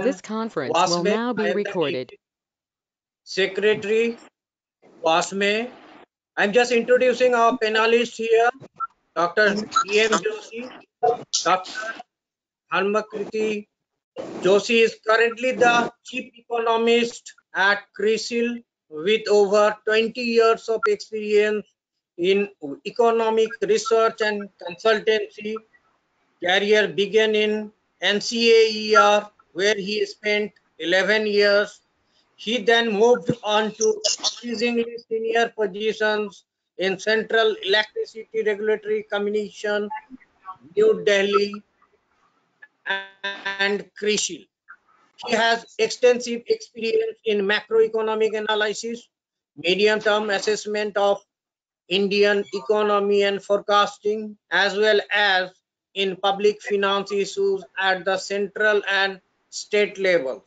This conference will WASME. now I be am the recorded. Secretary, WASME. I'm just introducing our panelists here, Dr. E.M. Joshi. Dr. Harmakriti Joshi is currently the Chief Economist at CRISIL with over 20 years of experience in economic research and consultancy. Career began in NCAER, where he spent 11 years. He then moved on to increasingly senior positions in Central Electricity Regulatory Commission, New Delhi, and CRISIL. He has extensive experience in macroeconomic analysis, medium-term assessment of Indian economy and forecasting, as well as in public finance issues at the central and state levels.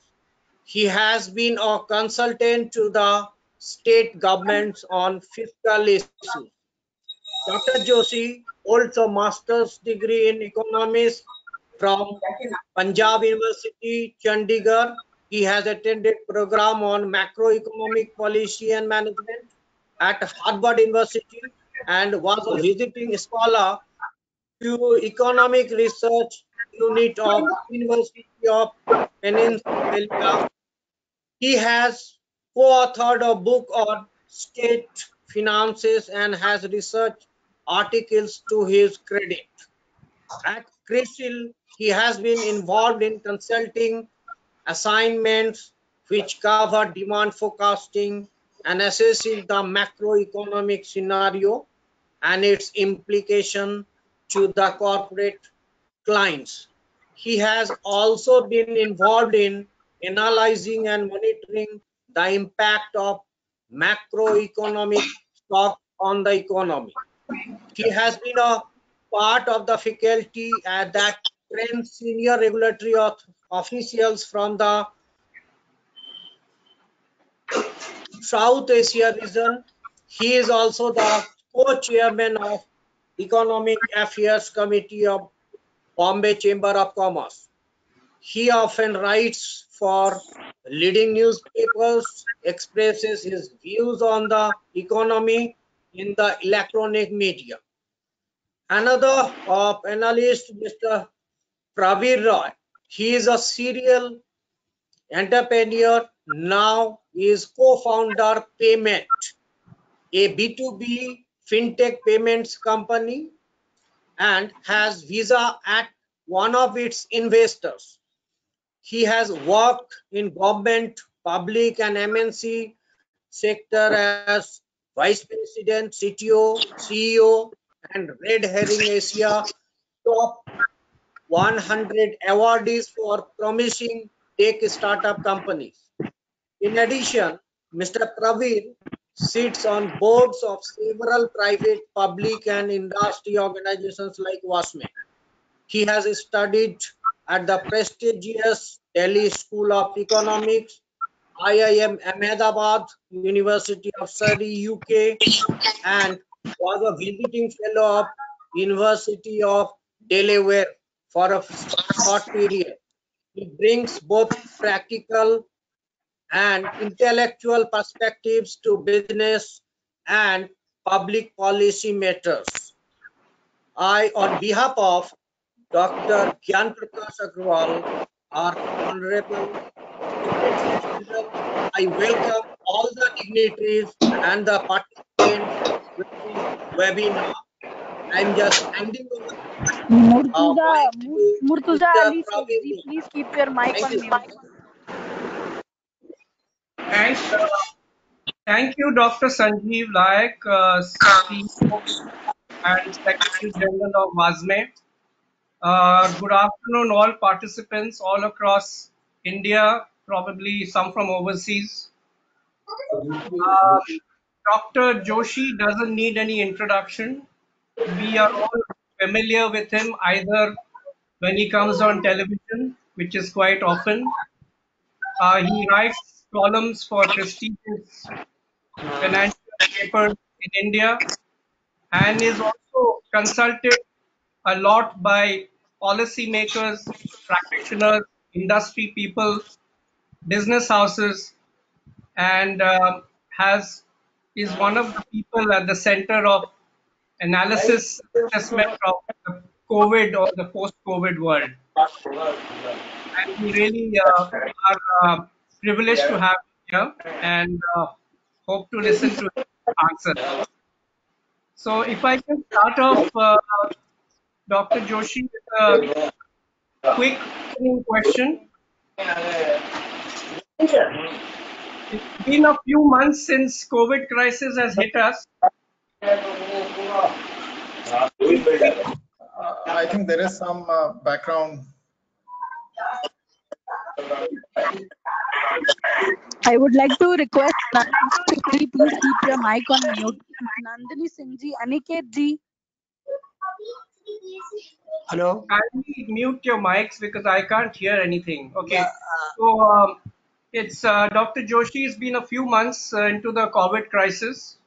He has been a consultant to the state governments on fiscal issues. Dr. Joshi holds a master's degree in economics from Punjab University, Chandigarh. He has attended program on macroeconomic policy and management at Harvard University and was a visiting scholar to economic research unit of University of Pennsylvania. He has co-authored a book on state finances and has research articles to his credit. At CRISIL, he has been involved in consulting assignments which cover demand forecasting and assessing the macroeconomic scenario and its implication to the corporate clients. He has also been involved in analyzing and monitoring the impact of macroeconomic shock on the economy. He has been a part of the faculty that trains senior regulatory officials from the South Asia region. He is also the co-chairman of Economic Affairs Committee of Bombay Chamber of Commerce. He often writes for leading newspapers, expresses his views on the economy in the electronic media. Another panelist, Mr. Pravir Roy. He is a serial entrepreneur. Now he is co-founder Payment, a B2B fintech payments company, and has Visa at one of its investors. He has worked in government, public and MNC sector as Vice President, CTO, CEO, and Red Herring Asia top 100 awardees for promising tech startup companies. In addition, Mr. Praveen sits on boards of several private, public, and industry organizations like WASME. He has studied at the prestigious Delhi School of Economics, IIM Ahmedabad, University of Surrey, UK, and was a visiting fellow of University of Delaware for a short period. He brings both practical and intellectual perspectives to business and public policy matters. I, on behalf of Dr. Gyan Prakash Agrawal, our Honorable Secretary General, I welcome all the dignitaries and the participants with this webinar. I'm just handing over Murtuza, mic to Murtuza Mr. Ali Praveen. Sefzi, please keep your mic Thank on you. mute. Thank you, Dr. Sanjeev Laik, CEO and Secretary General of WASME. Good afternoon, all participants all across India, probably some from overseas. Dr. Joshi doesn't need any introduction. We are all familiar with him either when he comes on television, which is quite often. He writes columns for prestigious financial papers in India and is also consulted a lot by policymakers, practitioners, industry people, business houses, and has is one of the people at the center of analysis assessment of the COVID or the post-COVID world. And we really are privileged to have you here and hope to listen to his answers. So, if I can start off, Dr. Joshi, with a quick opening question. It's been a few months since COVID crisis has hit us. Do you think I think there is some background. I would like to request Nandini Singh ji, please keep your mic on mute. Nandini Singh ji, Aniket ji. Hello. kindly mute your mics because I can't hear anything? Okay. Yeah. So it's Dr. Joshi. It's been a few months into the COVID crisis.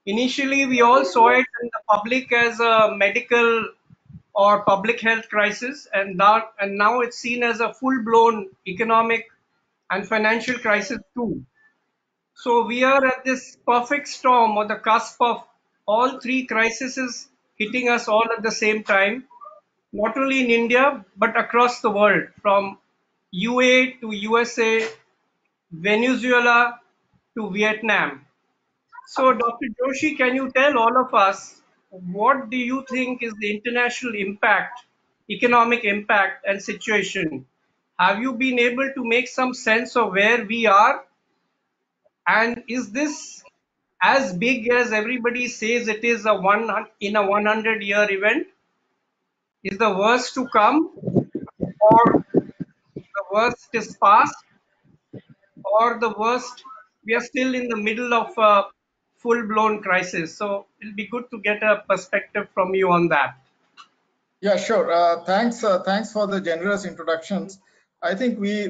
Initially, we all saw it in the public as a medical or public health crisis, and now it's seen as a full-blown economic and financial crisis too. So we are at this perfect storm or the cusp of all three crises hitting us all at the same time, not only in India but across the world, from UA to USA, Venezuela to Vietnam. So, Dr. Joshi, can you tell all of us what do you think is the international impact, economic impact, and situation? Have you been able to make some sense of where we are? And is this as big as everybody says it is in a 100-year event? Is the worst to come, or the worst is past, or the worst, we are still in the middle of a full-blown crisis? So it'll be good to get a perspective from you on that. Yeah, sure. Thanks for the generous introductions. I think we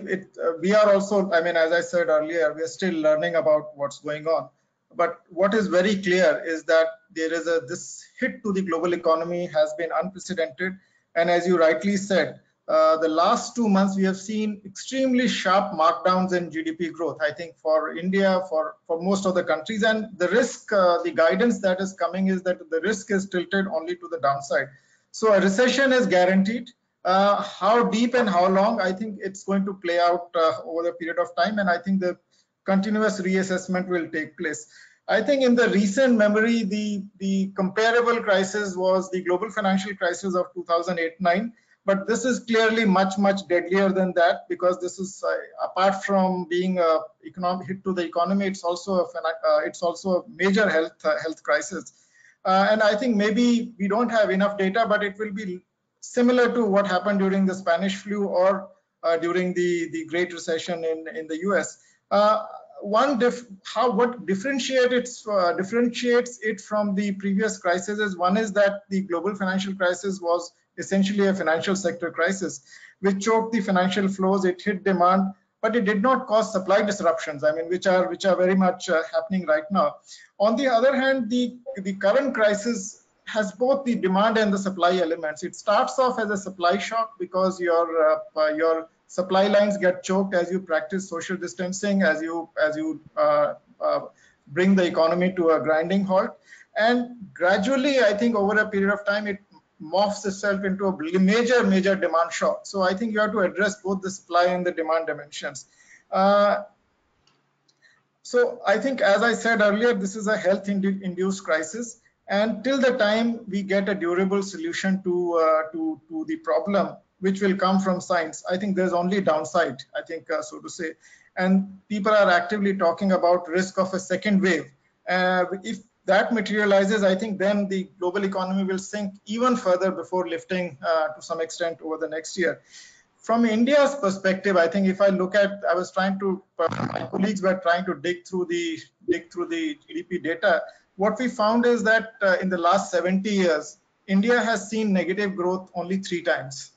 are also. I mean, as I said earlier, we are still learning about what's going on. But what is very clear is that there is this hit to the global economy has been unprecedented. And as you rightly said, the last 2 months we have seen extremely sharp markdowns in GDP growth. I think for India, for most of the countries, and the risk, the guidance that is coming is that the risk is tilted only to the downside. So a recession is guaranteed. How deep and how long, I think it's going to play out over the period of time, and I think the continuous reassessment will take place. I think in the recent memory, the comparable crisis was the global financial crisis of 2008-9, but this is clearly much deadlier than that, because this is apart from being a economic hit to the economy, it's also a major health crisis. And I think maybe we don't have enough data, but it will be similar to what happened during the Spanish flu or during the Great Recession in the US. What differentiates it from the previous crises, one is that the global financial crisis was essentially a financial sector crisis, which choked the financial flows. It hit demand, but it did not cause supply disruptions, I mean, which are very much happening right now. On the other hand, the current crisis has both the demand and the supply elements. It starts off as a supply shock because your supply lines get choked as you practice social distancing, as you bring the economy to a grinding halt. And gradually, I think over a period of time, it morphs itself into a major demand shock. So I think you have to address both the supply and the demand dimensions. So I think, as I said earlier, this is a health-induced crisis, and till the time we get a durable solution to the problem, which will come from science, I think there's only downside, I think, so to say. And people are actively talking about risk of a second wave. If that materializes, I think then the global economy will sink even further before lifting to some extent over the next year. From India's perspective, I think if I look at, my colleagues were trying to dig through the GDP data. What we found is that in the last 70 years, India has seen negative growth only 3 times.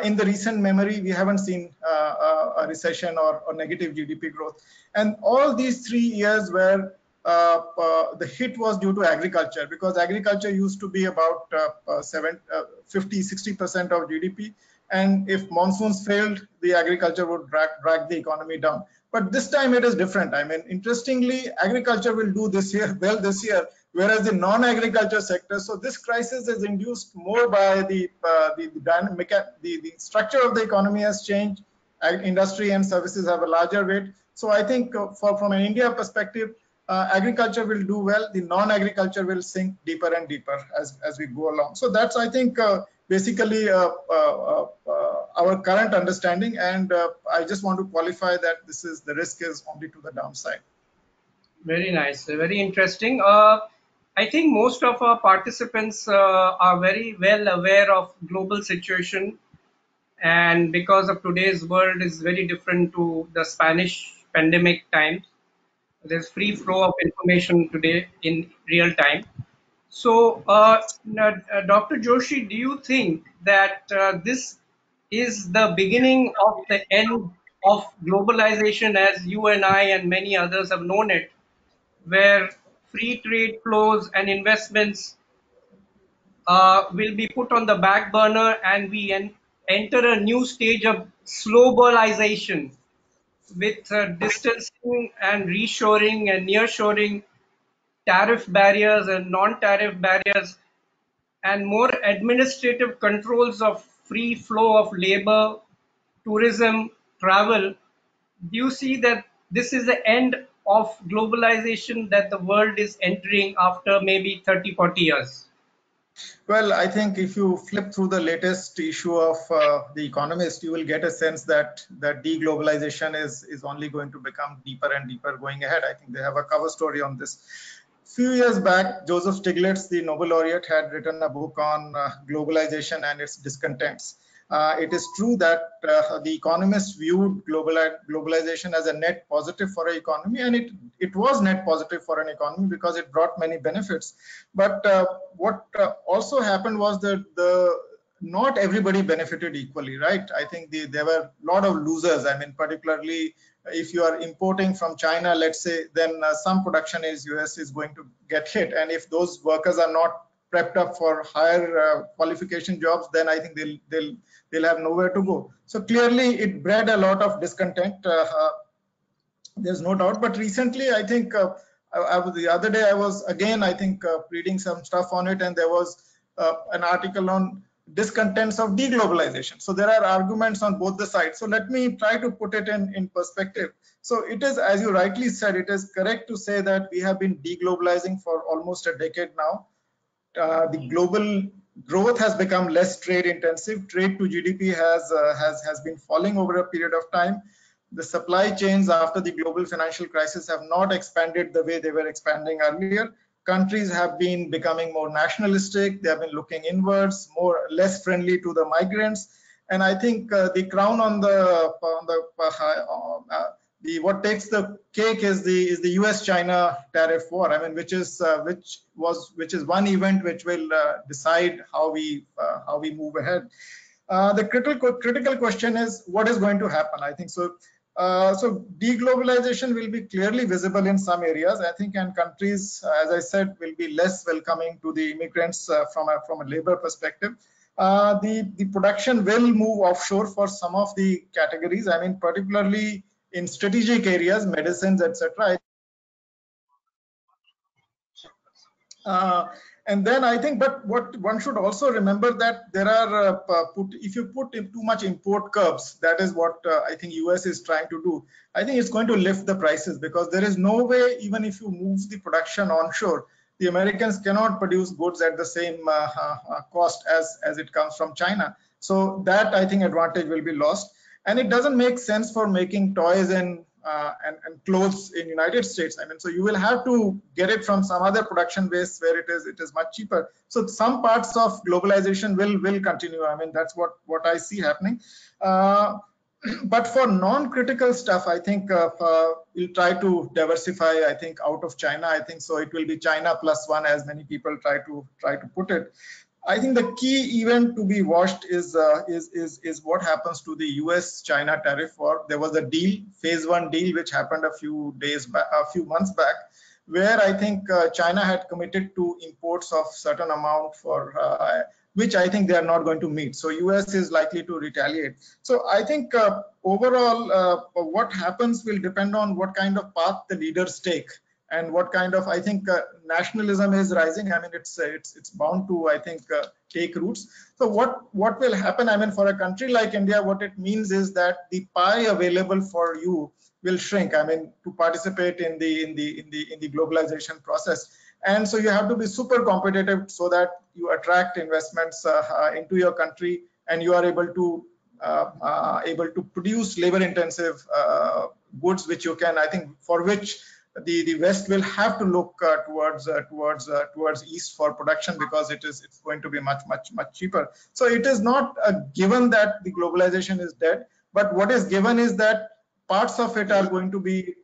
In the recent memory, we haven't seen a recession or negative GDP growth. And all these 3 years were the hit was due to agriculture, because agriculture used to be about 50-60% of GDP. and if monsoons failed, the agriculture would drag the economy down. But this time it is different. I mean, interestingly, agriculture will do this year well this year, whereas the non-agriculture sector. So this crisis is induced more by the dynamic, the structure of the economy has changed. Industry and services have a larger weight. So I think from an India perspective, agriculture will do well. The non-agriculture will sink deeper and deeper as we go along. So that's, I think, basically our current understanding. And I just want to qualify that the risk is only to the downside. Very nice, very interesting. I think most of our participants are very well aware of global situation, and because of today's world is very different to the Spanish pandemic times. There's free flow of information today in real time. So, Dr. Joshi, do you think that this is the beginning of the end of globalization as you and I and many others have known it, where free trade flows and investments will be put on the back burner, and we enter a new stage of globalization with distancing and reshoring and nearshoring, tariff barriers and non-tariff barriers, and more administrative controls of free flow of labor, tourism, travel. Do you see that this is the end of globalization that the world is entering after maybe 30, 40 years? Well, I think if you flip through the latest issue of The Economist, you will get a sense that deglobalization is only going to become deeper and deeper going ahead. I think they have a cover story on this. Few years back, Joseph Stiglitz, the Nobel laureate, had written a book on globalization and its discontents. It is true that the economists viewed globalization as a net positive for an economy, and it was net positive for an economy because it brought many benefits. But what also happened was that not everybody benefited equally, right? I think there were a lot of losers. I mean, particularly if you are importing from China, let's say, then some production is US is going to get hit. And if those workers are not prepped up for higher qualification jobs, then I think they'll have nowhere to go. So clearly it bred a lot of discontent. There's no doubt. But recently, I think the other day I was again, I think, reading some stuff on it, and there was an article on discontents of deglobalization. So there are arguments on both the sides. So let me try to put it in perspective. So it is, as you rightly said, it is correct to say that we have been deglobalizing for almost a decade now. The global growth has become less trade intensive. Trade to GDP has been falling over a period of time. The supply chains after the global financial crisis have not expanded the way they were expanding earlier. Countries have been becoming more nationalistic. They have been looking inwards, less friendly to the migrants. And I think the crown on what takes the cake is the US-China tariff war. I mean, which is one event which will decide how we move ahead. The critical question is what is going to happen. I think so. So deglobalization will be clearly visible in some areas, I think, and countries, as I said, will be less welcoming to the immigrants from a labor perspective. The production will move offshore for some of the categories. I mean, particularly in strategic areas, medicines, etc. And then I think, but what one should also remember that there are, if you put in too much import curbs, that is what I think US is trying to do. I think it's going to lift the prices because there is no way, even if you move the production onshore, the Americans cannot produce goods at the same cost as it comes from China. So that, I think, advantage will be lost. And it doesn't make sense for making toys and clothes in United States. I mean, so you will have to get it from some other production base where it is much cheaper. So some parts of globalization will continue. I mean, that's what I see happening. But for non-critical stuff, I think we'll try to diversify. I think out of China, I think so. It will be China plus one, as many people try to put it. I think the key event to be watched is what happens to the US-China tariff war. There was a deal, phase one deal, which happened a few months back, where I think China had committed to imports of certain amount for which I think they are not going to meet. So US is likely to retaliate. So I think overall, what happens will depend on what kind of path the leaders take and what kind of, I think, nationalism is rising. I mean, it's bound to, I think, take roots. So what will happen? I mean, for a country like India, what it means is that the pie available for you will shrink. I mean, to participate in the globalization process, and so you have to be super competitive so that you attract investments into your country, and you are able to produce labor-intensive goods, which you can, I think, for which the West will have to look towards East for production, because it's going to be much cheaper. So it is not a given that the globalization is dead, but what is given is that parts of it are going to be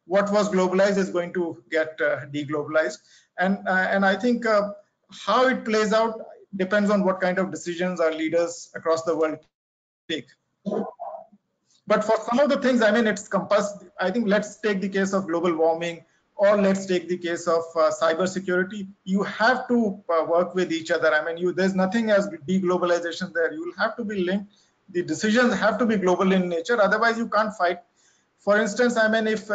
what was globalized is going to get deglobalized, and I think how it plays out depends on what kind of decisions our leaders across the world take. But for some of the things, I mean, it's compassed. I think let's take the case of global warming, or let's take the case of cyber security. You have to work with each other. I mean, there's nothing as deglobalization there. You will have to be linked. The decisions have to be global in nature. Otherwise, you can't fight. For instance, I mean, if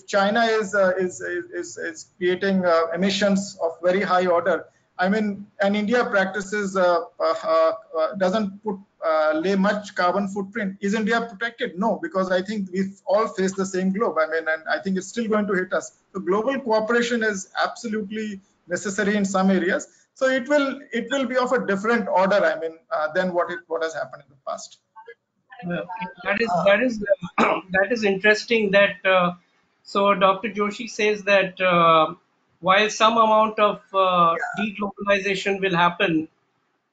China is creating emissions of very high order, I mean, and India practices doesn't lay much carbon footprint. Is India protected? No, because I think we all face the same globe. I mean, and I think it's still going to hit us. So global cooperation is absolutely necessary in some areas. So it will be of a different order, I mean, than what has happened in the past. That is interesting. That so Dr. Joshi says that while some amount of deglobalization will happen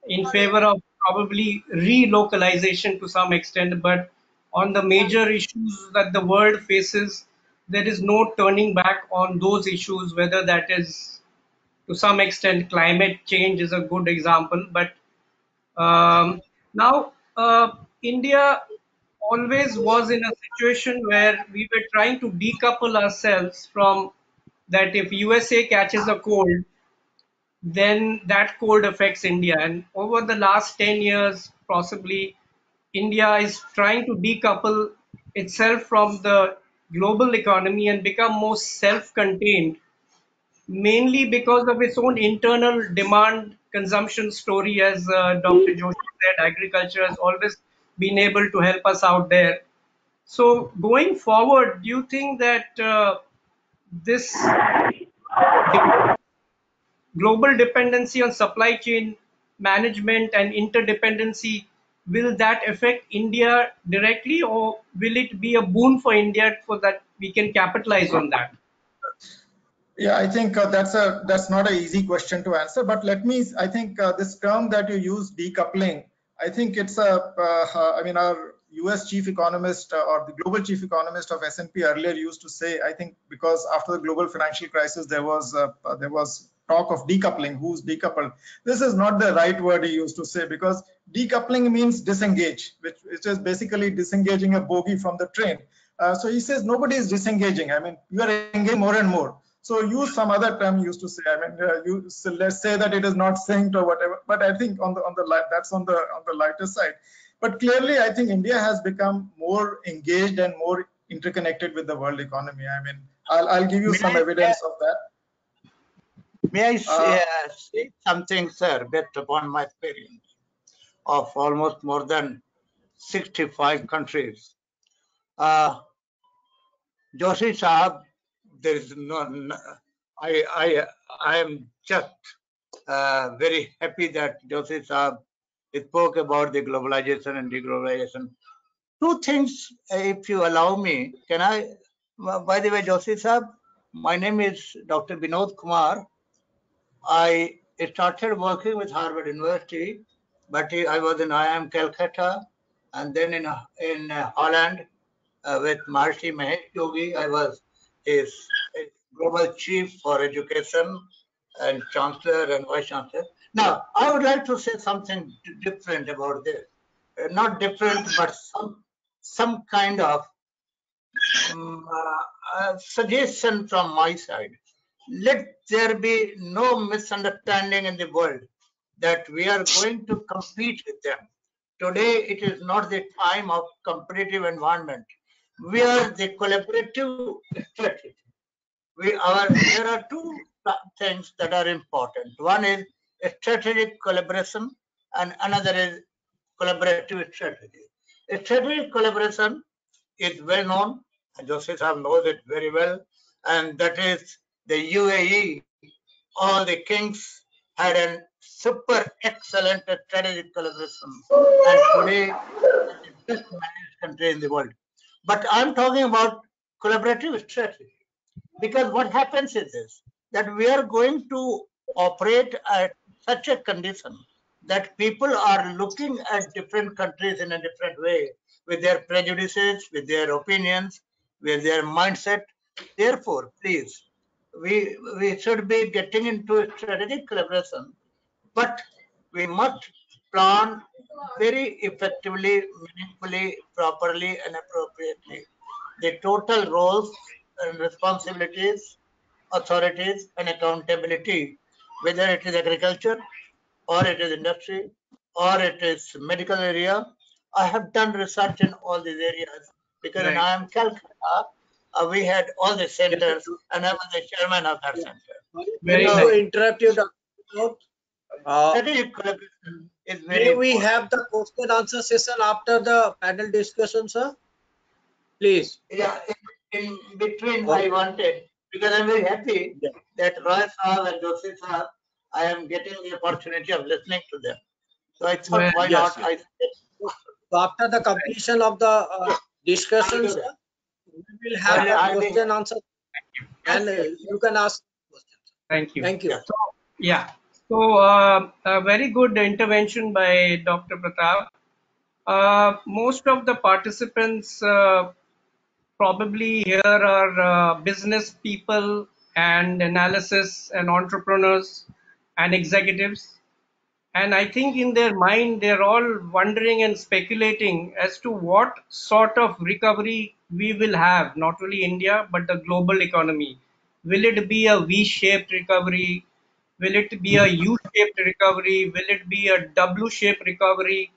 in favor of probably relocalization to some extent, but on the major issues that the world faces, there is no turning back on those issues. Whether that is to some extent climate change is a good example, but now, India always was in a situation where we were trying to decouple ourselves from that. If USA catches a cold, then that cold affects India. And over the last 10 years, possibly, India is trying to decouple itself from the global economy and become more self-contained, mainly because of its own internal demand consumption story. As Dr. Joshi said, agriculture has always been able to help us out there. So going forward, do you think that this de- global dependency on supply chain management and interdependency, will that affect India directly, or will it be a boon for India for that we can capitalize on that? Yeah, I think that's not an easy question to answer. But let me, I think this term that you use, decoupling, I think it's I mean, our US chief economist or the global chief economist of S&P earlier used to say, I think because after the global financial crisis, there was talk of decoupling. Who's decoupled? This is not the right word he used to say, because decoupling means disengage, which is basically disengaging a bogie from the train. So he says nobody is disengaging. I mean, you are engaging more and more. So use some other term you used to say. I mean, so let's say that it is not synced or whatever. But I think that's on the lighter side. But clearly, I think India has become more engaged and more interconnected with the world economy. I mean, I'll give you some evidence of that. May I say something, sir, based upon my experience of almost more than 65 countries. Joshi Sahab, there is I am just very happy that Joshi Sahab spoke about the globalization and deglobalization. Two things, if you allow me, can I? By the way, Joshi Sahab, my name is Dr. Vinod Kumar. I started working with Harvard University, but I was in IIM Calcutta, and then in Holland with Maharishi Mahesh Yogi. I was his global chief for education and chancellor and vice chancellor. Now, I would like to say something different about this. Not different, but some kind of suggestion from my side. let there be no misunderstanding in the world that we are going to compete with them. Today, it is not the time of competitive environment. We are the collaborative strategy. There are two things that are important. One is strategic collaboration, and another is collaborative strategy. Strategic collaboration is well known, and Joseph knows it very well, and that is the UAE. All the kings had a super excellent strategic collaboration, and today it is the best managed country in the world. But I'm talking about collaborative strategy, because what happens is this, that we are going to operate at such a condition that people are looking at different countries in a different way, with their prejudices, with their opinions, with their mindset. Therefore, please, we should be getting into a strategic collaboration, but we must plan very effectively, meaningfully, properly, and appropriately the total roles and responsibilities, authorities, and accountability, whether it is agriculture, or it is industry, or it is medical area. I have done research in all these areas because when Right. I am Calcutta, we had all the Yes, centers, and I was the chairman of that yeah. center. Sorry Very to nice. So interrupt you, Dr. Vinod. strategic collaboration is very May we important. have the question answer session after the panel discussion, sir? Please. Yeah, in between I Okay. wanted, because I'm very happy Yeah. that Roy Saab and Joshi Saab, I am getting the opportunity of listening to them. So I thought, Well, why Yes, not yes. I So after the completion of the I'll discussion, do sir, that. we will have the I'll be question answer, yes, and yes, you can ask questions. thank you. Thank you. yes. So, yeah. So, a very good intervention by Dr. Pratap. Most of the participants probably here are business people and analysis and entrepreneurs and executives. And I think in their mind, they're all wondering and speculating as to what sort of recovery we will have, not only India, but the global economy. Will it be a V-shaped recovery? Will it be a U-shaped recovery? Will it be a W-shaped recovery?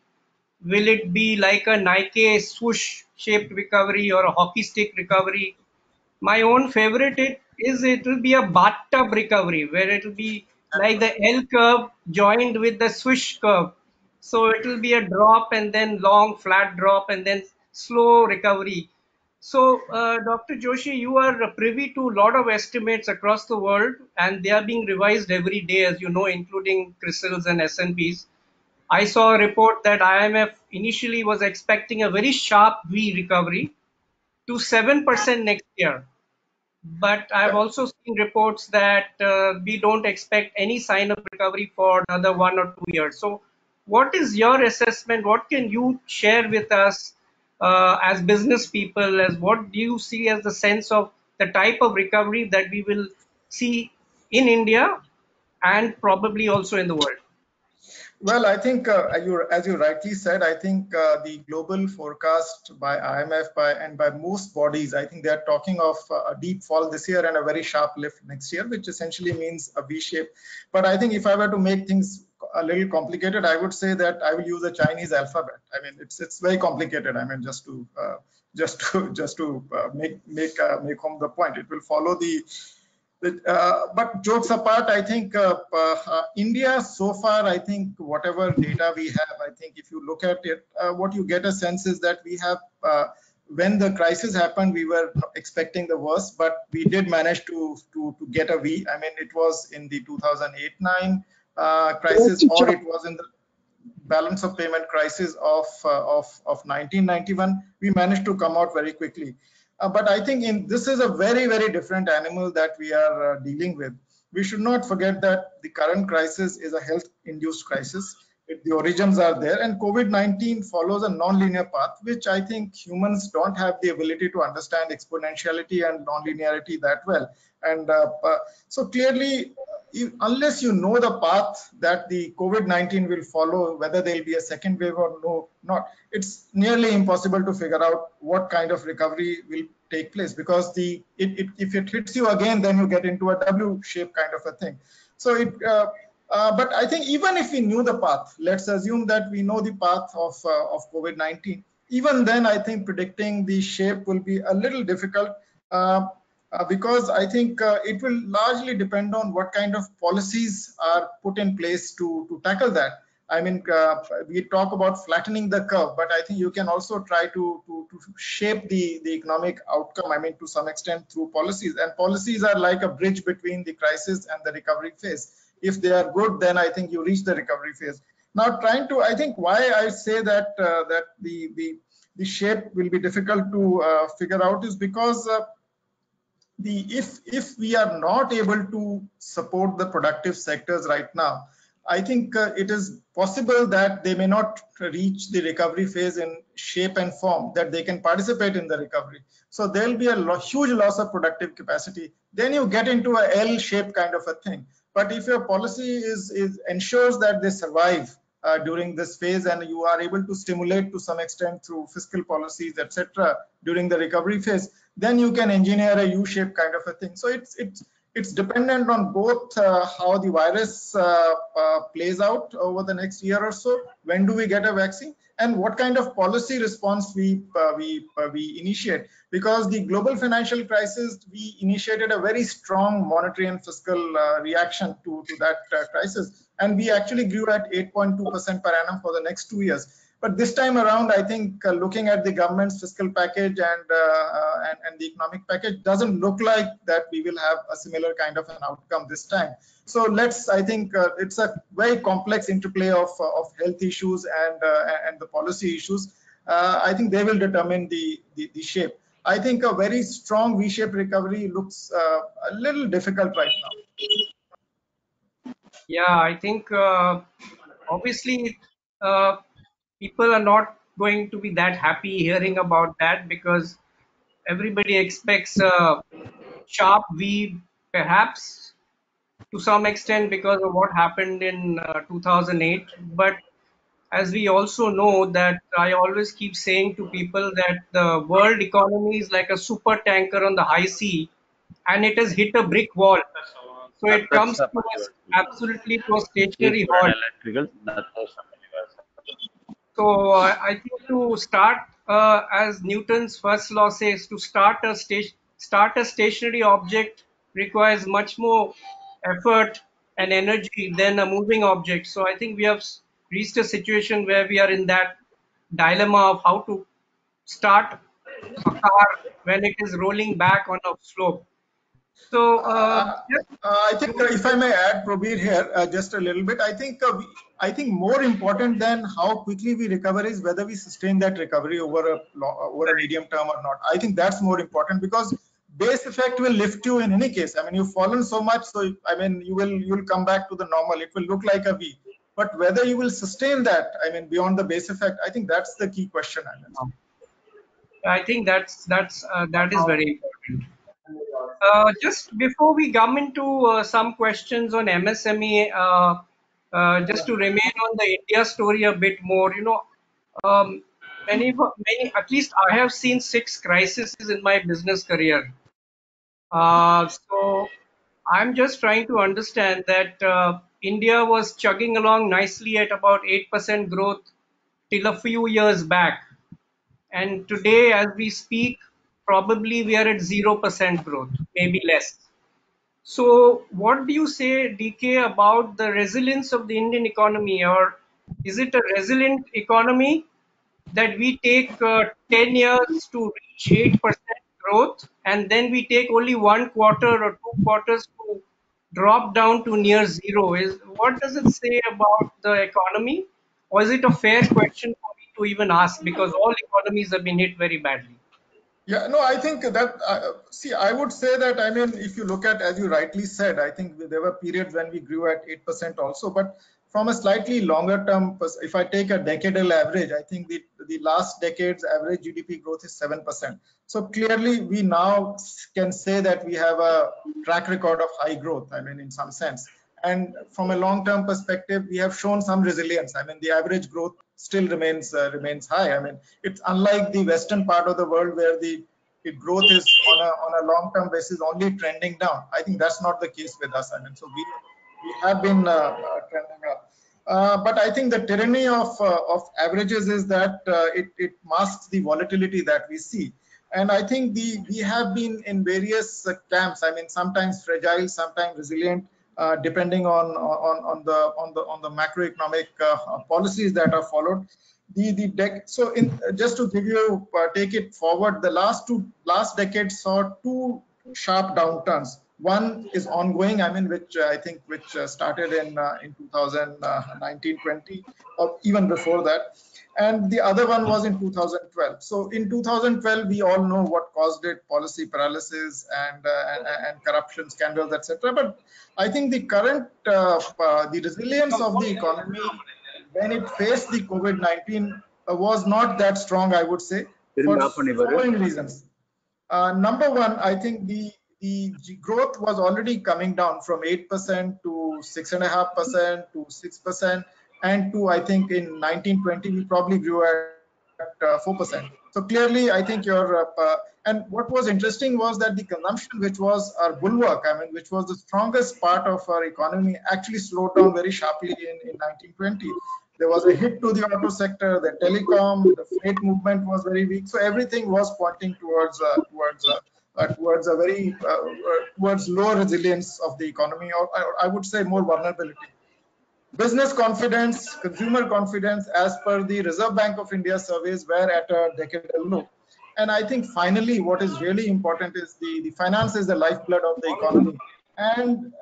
Will it be like a Nike swoosh shaped recovery or a hockey stick recovery? My own favorite it will be a bathtub recovery where it will be like the L curve joined with the swish curve. So it will be a drop and then long flat drop and then slow recovery. So, Dr. Joshi, you are privy to a lot of estimates across the world, and they are being revised every day, as you know, including CRISILs and S&Ps. I saw a report that IMF initially was expecting a very sharp V recovery to 7% next year. But I've also seen reports that we don't expect any sign of recovery for another 1 or 2 years. So, what is your assessment? What can you share with us as business people? As what do you see as the sense of the type of recovery that we will see in India and probably also in the world? Well, I think as you rightly said, I think the global forecast by IMF and by most bodies, I think they are talking of a deep fall this year and a very sharp lift next year, which essentially means a V shape. But I think if I were to make things a little complicated, I would say that I will use a Chinese alphabet. I mean, it's very complicated. I mean, just to make home the point, it will follow the but jokes apart, I think India so far, I think whatever data we have, I think if you look at it, what you get a sense is that we have, when the crisis happened, we were expecting the worst, but we did manage to get a V. I mean, it was in the 2008-9 crisis, or it was in the balance of payment crisis of 1991. We managed to come out very quickly. But I think this is a very, very different animal that we are dealing with. We should not forget that the current crisis is a health-induced crisis. The origins are there, and COVID-19 follows a non-linear path, which I think humans don't have the ability to understand exponentiality and non-linearity that well. And so clearly, unless you know the path that the COVID-19 will follow, whether there will be a second wave or not, it's nearly impossible to figure out what kind of recovery will take place, because if it hits you again, then you get into a W shape kind of a thing. So but I think even if we knew the path, let's assume that we know the path of COVID-19. Even then, I think predicting the shape will be a little difficult, because I think it will largely depend on what kind of policies are put in place to tackle that. I mean, we talk about flattening the curve, but I think you can also try to shape the economic outcome, I mean, to some extent through policies. And policies are like a bridge between the crisis and the recovery phase. If they are good, then I think you reach the recovery phase. Now, I think why I say that that the shape will be difficult to figure out is because if we are not able to support the productive sectors right now, I think it is possible that they may not reach the recovery phase in shape and form that they can participate in the recovery. So there will be a huge loss of productive capacity. Then you get into a L shape kind of a thing. But if your policy ensures that they survive during this phase, and you are able to stimulate to some extent through fiscal policies, etc., during the recovery phase, then you can engineer a U-shape kind of a thing. So it's dependent on both how the virus plays out over the next year or so. When do we get a vaccine, and what kind of policy response we initiate? Because the global financial crisis, we initiated a very strong monetary and fiscal reaction to that crisis, and we actually grew at 8.2% per annum for the next 2 years. But this time around, I think looking at the government's fiscal package and the economic package, doesn't look like that we will have a similar kind of an outcome this time. So I think it's a very complex interplay of health issues and the policy issues. I think they will determine the shape. I think a very strong V-shaped recovery looks a little difficult right now. Yeah, I think obviously people are not going to be that happy hearing about that, because everybody expects a sharp V, perhaps to some extent because of what happened in 2008. But as we also know, that I always keep saying to people that the world economy is like a super tanker on the high sea, and it has hit a brick wall. So it comes to us absolutely to a stationary halt. So I think to start, as Newton's first law says, to start a stationary object requires much more effort and energy than a moving object. So I think we have reached a situation where we are in that dilemma of how to start a car when it is rolling back on a slope. So I think if I may add, Prabir, here just a little bit, I think more important than how quickly we recover is whether we sustain that recovery over a medium term or not. I think that's more important, because base effect will lift you in any case. I mean, you've fallen so much, so I mean, you'll come back to the normal. It will look like a V, but whether you will sustain that, I mean, beyond the base effect, I think that's the key question. I think that is very important. Just before we come into some questions on MSME, just to remain on the India story a bit more, many, at least I have seen 6 crises in my business career. So I'm just trying to understand that India was chugging along nicely at about 8% growth till a few years back. And today, as we speak, probably we are at 0% growth, maybe less. So, what do you say, DK, about the resilience of the Indian economy? Or is it a resilient economy that we take 10 years to reach 8% growth, and then we take only 1 quarter or 2 quarters to drop down to near zero? What does it say about the economy? Or is it a fair question for me to even ask, because all economies have been hit very badly? Yeah, no, I think that, see, I would say that, I mean, if you look at, as you rightly said, I think there were periods when we grew at 8% also, but from a slightly longer term, if I take a decadal average, I think the last decade's average GDP growth is 7%. So clearly we now can say that we have a track record of high growth, I mean, in some sense. And from a long-term perspective, we have shown some resilience. I mean, the average growth still remains high. I mean, it's unlike the western part of the world where the growth is on a long-term basis only trending down. I think that's not the case with us. I mean, so we have been trending up. But I think the tyranny of averages is that it masks the volatility that we see. And I think we have been in various camps. I mean, sometimes fragile, sometimes resilient, depending on the macroeconomic policies that are followed. So just to give you take it forward, the last decade saw two sharp downturns. One is ongoing, I mean, which I think started in 2019-20 or even before that, and the other one was in 2012. So in 2012, we all know what caused it: policy paralysis and corruption scandals, etc. But I think the current the resilience of the economy when it faced the COVID-19 was not that strong, I would say, for following reasons. Number one, I think the growth was already coming down from 8% to 6.5% to 6%, and to, I think, in 1920 we probably grew at 4%. So clearly, I think and what was interesting was that the consumption, which was our bulwark, I mean, which was the strongest part of our economy, actually slowed down very sharply in 1920. There was a hit to the auto sector, the telecom, the freight movement was very weak. So everything was pointing towards a very towards lower resilience of the economy, or I would say more vulnerability. Business confidence, consumer confidence, as per the Reserve Bank of India surveys, were at a decadal low. And I think finally, what is really important is the finance is the lifeblood of the economy. And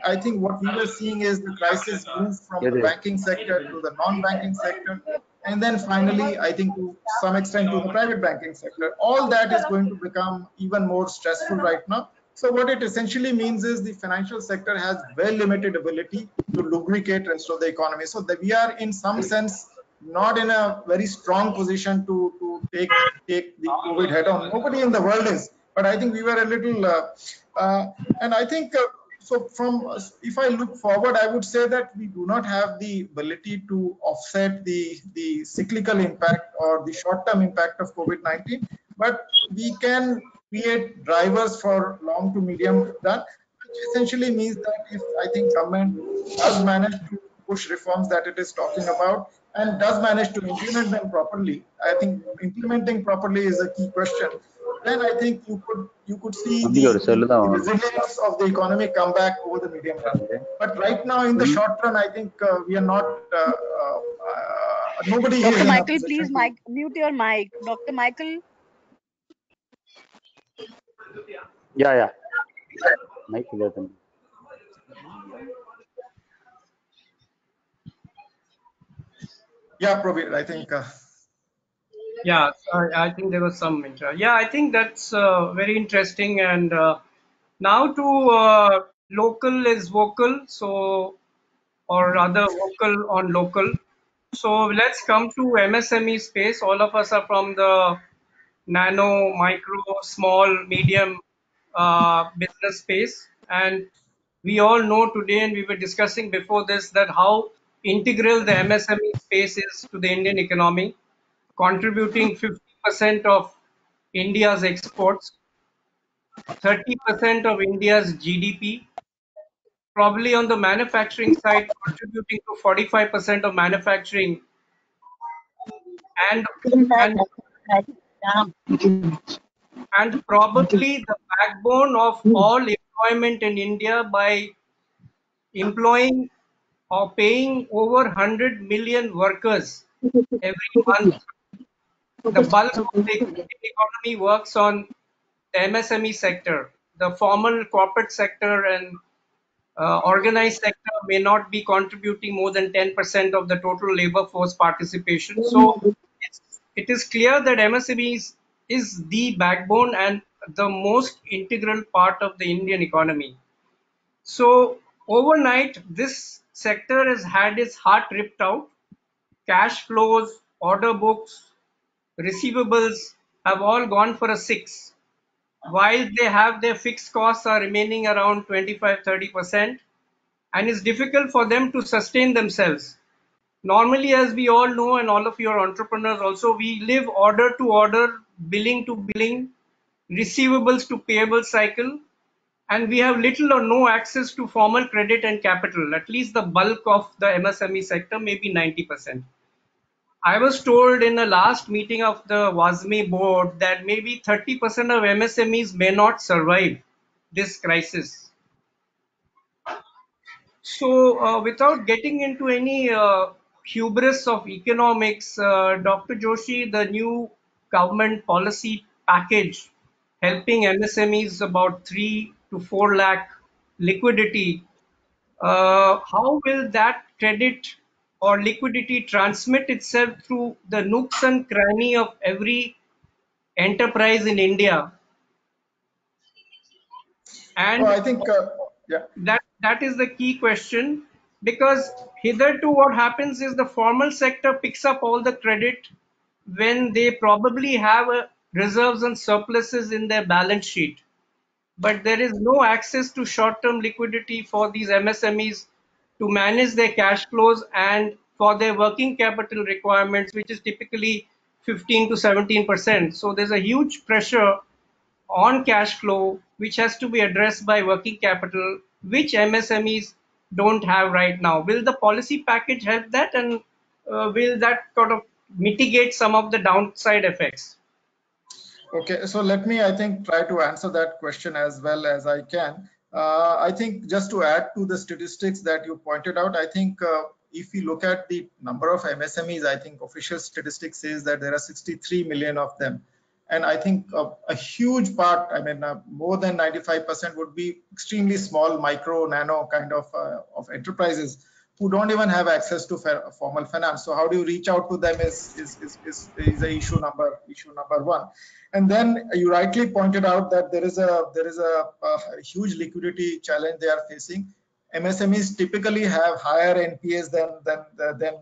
I think what we were seeing is the crisis move from the banking sector to the non-banking sector, and then finally, I think to some extent to the private banking sector. All that is going to become even more stressful right now. So what it essentially means is the financial sector has very limited ability to lubricate rest of the economy. So that we are in some sense not in a very strong position to take the COVID head on. Nobody in the world is, but I think we were a little, and I think so. If I look forward, I would say that we do not have the ability to offset the cyclical impact or the short-term impact of COVID-19, but we can create drivers for long to medium term, which essentially means that if I think government does manage to push reforms that it is talking about and does manage to implement them properly, I think implementing properly is a key question. Then I think you could see the resilience of the economy come back over the medium run. But right now, in the short run, I think we are not. Nobody is Dr. in a Michael, position please mute your mic. Dr. Michael. Yeah. Mic is open. Yeah, Prabir, I think. Yeah, I think there was some yeah, I think that's very interesting. And now to local is vocal, so or rather vocal on local. So let's come to MSME space. All of us are from the nano, micro, small, medium business space, and we all know today, and we were discussing before this, that how integral the MSME space is to the Indian economy, contributing 50% of India's exports, 30% of India's GDP, probably on the manufacturing side, contributing to 45% of manufacturing, and and and probably the backbone of all employment in India by employing or paying over 100 million workers every month. The bulk of the Indian economy works on the MSME sector. The formal corporate sector and organized sector may not be contributing more than 10% of the total labor force participation. So it is clear that MSMEs is the backbone and the most integral part of the Indian economy. So overnight, this sector has had its heart ripped out. Cash flows, order books, receivables have all gone for a 6. While they have their fixed costs are remaining around 25-30%, and it's difficult for them to sustain themselves. Normally, as we all know, and all of your entrepreneurs also, we live order to order, billing to billing, receivables to payable cycle, and we have little or no access to formal credit and capital, at least the bulk of the MSME sector, maybe 90%. I was told in the last meeting of the WASME board that maybe 30% of MSMEs may not survive this crisis. So, without getting into any hubris of economics, Dr. Joshi, the new government policy package helping MSMEs about 3 to 4 lakh liquidity, how will that credit or liquidity transmit itself through the nooks and cranny of every enterprise in India? No, And I think, yeah. that is the key question, because hitherto what happens is the formal sector picks up all the credit when they probably have reserves and surpluses in their balance sheet, but there is no access to short-term liquidity for these MSMEs to manage their cash flows and for their working capital requirements, which is typically 15 to 17%. So there's a huge pressure on cash flow, which has to be addressed by working capital, which MSMEs don't have right now. Will the policy package help that, and will that sort of mitigate some of the downside effects? Okay, so let me, I think, try to answer that question as well as I can. I think just to add to the statistics that you pointed out, I think if we look at the number of MSMEs, I think official statistics says that there are 63 million of them. And I think a huge part, I mean, more than 95% would be extremely small, micro, nano kind of enterprises who don't even have access to formal finance. So how do you reach out to them is the issue number one. And then you rightly pointed out that there is a huge liquidity challenge they are facing. MSMEs typically have higher NPAs than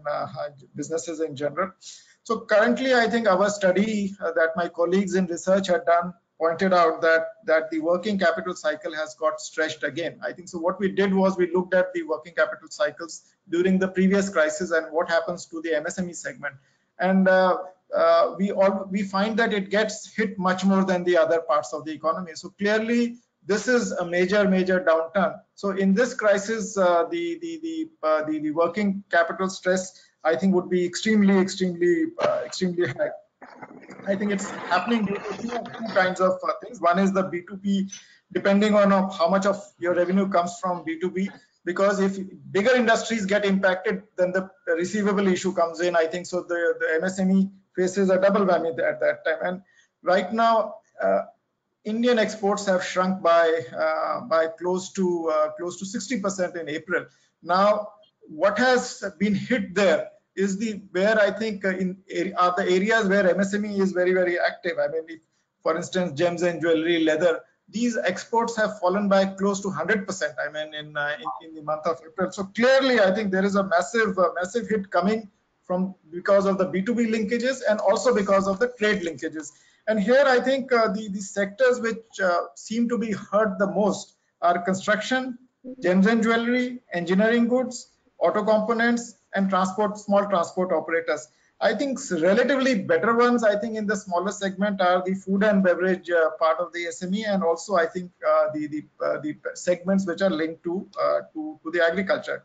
businesses in general. So currently, I think our study that my colleagues in research had done pointed out that the working capital cycle has got stretched again. I think so. What we did was we looked at the working capital cycles during the previous crisis and what happens to the MSME segment, and we find that it gets hit much more than the other parts of the economy. So clearly, this is a major downturn. So in this crisis, the working capital stress, I think, would be extremely high. I think it's happening due to two kinds of things. One is the B2B, depending on how much of your revenue comes from B2B, because if bigger industries get impacted, then the receivable issue comes in. I think so the MSME faces a double whammy at that time. And right now, Indian exports have shrunk by close to 60% in April. Now, what has been hit there is where I think are the areas where MSME is very active. I mean, for instance, gems and jewelry, leather, these exports have fallen by close to 100%. I mean, in the month of April. So clearly, I think there is a massive hit coming from because of the B2B linkages and also because of the trade linkages. And here, I think the sectors which seem to be hurt the most are construction, gems and jewelry, engineering goods, auto components, and small transport operators. I think relatively better ones, I think, in the smaller segment are the food and beverage part of the SME, and also I think the segments which are linked to the agriculture.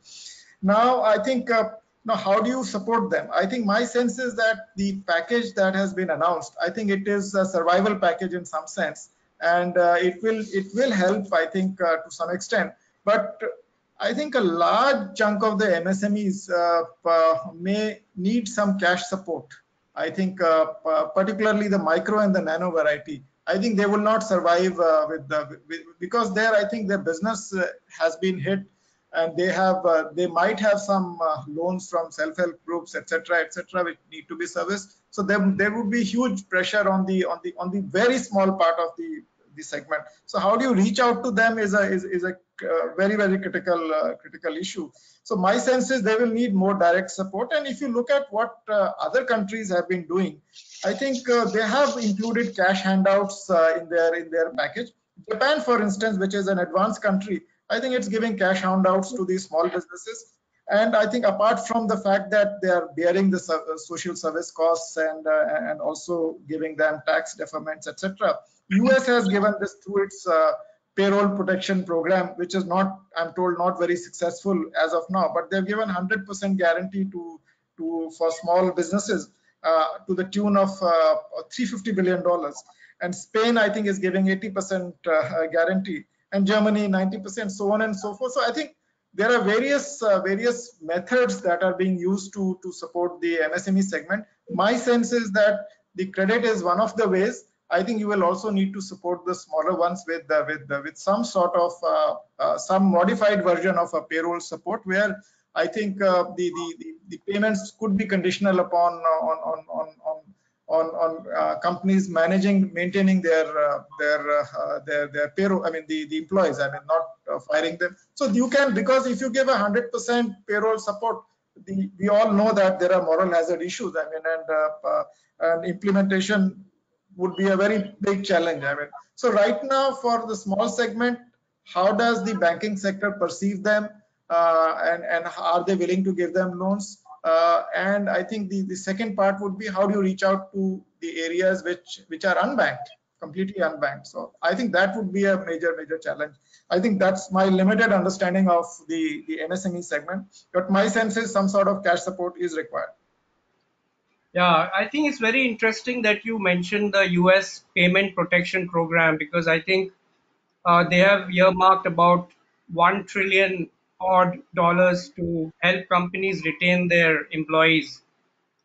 Now, I think now how do you support them? I think my sense is that the package that has been announced, I think it is a survival package in some sense, and it will help, I think, to some extent. But I think a large chunk of the MSMEs may need some cash support. I think particularly the micro and the nano variety. I think they will not survive because there I think their business has been hit, and they might have some loans from self-help groups, etc., which need to be serviced. So there would be huge pressure on the very small part of the segment. So how do you reach out to them is a very critical issue. So my sense is they will need more direct support. And if you look at what other countries have been doing, I think they have included cash handouts in their package. Japan, for instance, which is an advanced country, I think it's giving cash handouts to these small businesses. And I think apart from the fact that they are bearing the social service costs and also giving them tax deferments, etc., US has given this through its payroll protection program, which is not, I'm told, not very successful as of now, but they've given 100% guarantee for small businesses to the tune of $350 billion. And Spain, I think, is giving 80% guarantee, and Germany 90%, so on and so forth. So I think there are various methods that are being used to support the MSME segment. My sense is that the credit is one of the ways. I think you will also need to support the smaller ones with some sort of some modified version of a payroll support, where I think the payments could be conditional upon companies maintaining their payroll. I mean the employees. I mean not firing them. So you can, because if you give 100% payroll support, we all know that there are moral hazard issues. I mean, and implementation would be a very big challenge. I mean, so right now for the small segment, how does the banking sector perceive them, and are they willing to give them loans? And I think the second part would be, how do you reach out to the areas which are unbanked, completely unbanked? So I think that would be a major challenge. I think that's my limited understanding of the MSME segment, but my sense is some sort of cash support is required. Yeah, I think it's very interesting that you mentioned the US Payment Protection Program, because I think they have earmarked about $1 trillion odd dollars to help companies retain their employees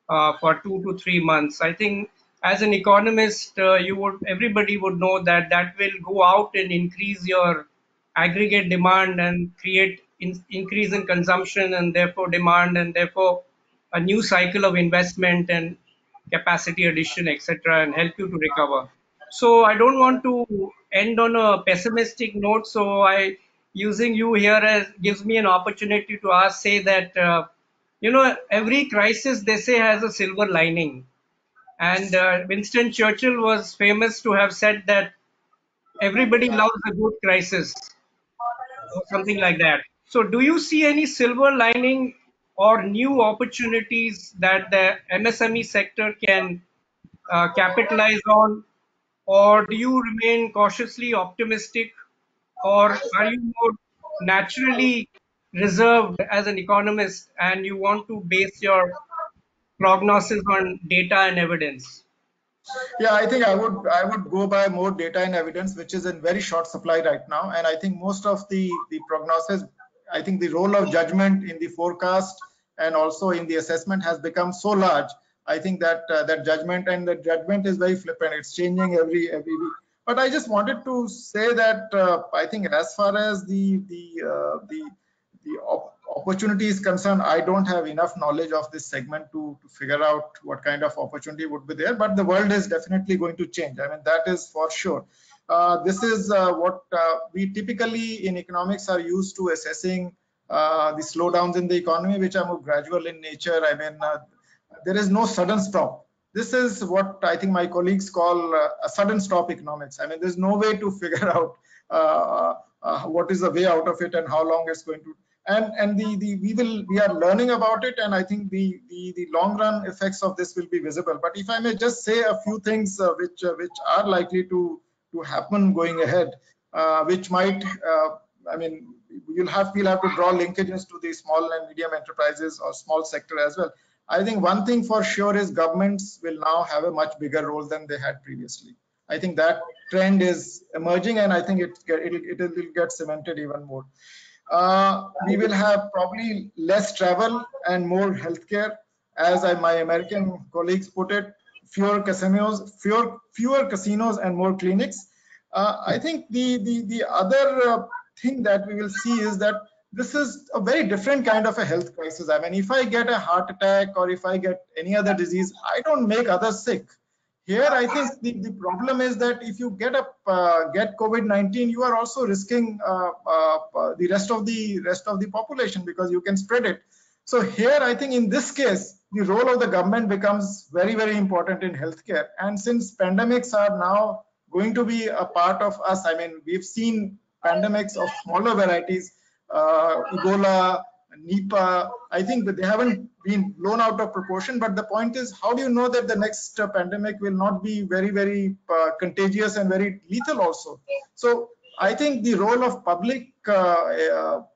for 2 to 3 months. I think as an economist, everybody would know that that will go out and increase your aggregate demand and create increase in consumption, and therefore demand, and therefore a new cycle of investment and capacity addition, etc., and help you to recover. So I don't want to end on a pessimistic note. So using you here as gives me an opportunity to say that every crisis, they say, has a silver lining. And Winston Churchill was famous to have said that everybody loves a good crisis, or something like that. So do you see any silver lining or new opportunities that the MSME sector can capitalize on, or do you remain cautiously optimistic, or are you more naturally reserved as an economist and you want to base your prognosis on data and evidence? Yeah, I think I would go by more data and evidence, which is in very short supply right now. And I think most of the prognosis, I think the role of judgment in the forecast and also in the assessment has become so large. I think that that judgment is very flippant. It's changing every week. But I just wanted to say that I think as far as the opportunity is concerned, I don't have enough knowledge of this segment to figure out what kind of opportunity would be there, but the world is definitely going to change. I mean, that is for sure. This is what we typically in economics are used to assessing the slowdowns in the economy, which are more gradual in nature. I mean, there is no sudden stop. This is what I think my colleagues call a sudden stop economics. I mean, there's no way to figure out what is the way out of it and how long it's going to. And we are learning about it, and I think the long run effects of this will be visible. But if I may just say a few things which are likely to happen going ahead, which might I mean, we'll have to draw linkages to the small and medium enterprises or small sector as well. I think one thing for sure is governments will now have a much bigger role than they had previously. I think that trend is emerging, and I think it will get cemented even more. We will have probably less travel and more healthcare, as my American colleagues put it. Fewer casinos and more clinics. I think the other thing that we will see is that this is a very different kind of a health crisis. I mean, if I get a heart attack or if I get any other disease, I don't make others sick. Here, I think the problem is that if you get COVID-19, you are also risking the rest of the population, because you can spread it. So here, I think in this case, the role of the government becomes very, very important in healthcare. And since pandemics are now going to be a part of us, I mean, we've seen pandemics of smaller varieties, Ebola, Nipah. I think that they haven't been blown out of proportion. But the point is, how do you know that the next pandemic will not be very, very contagious and very lethal also? So I think the role of public or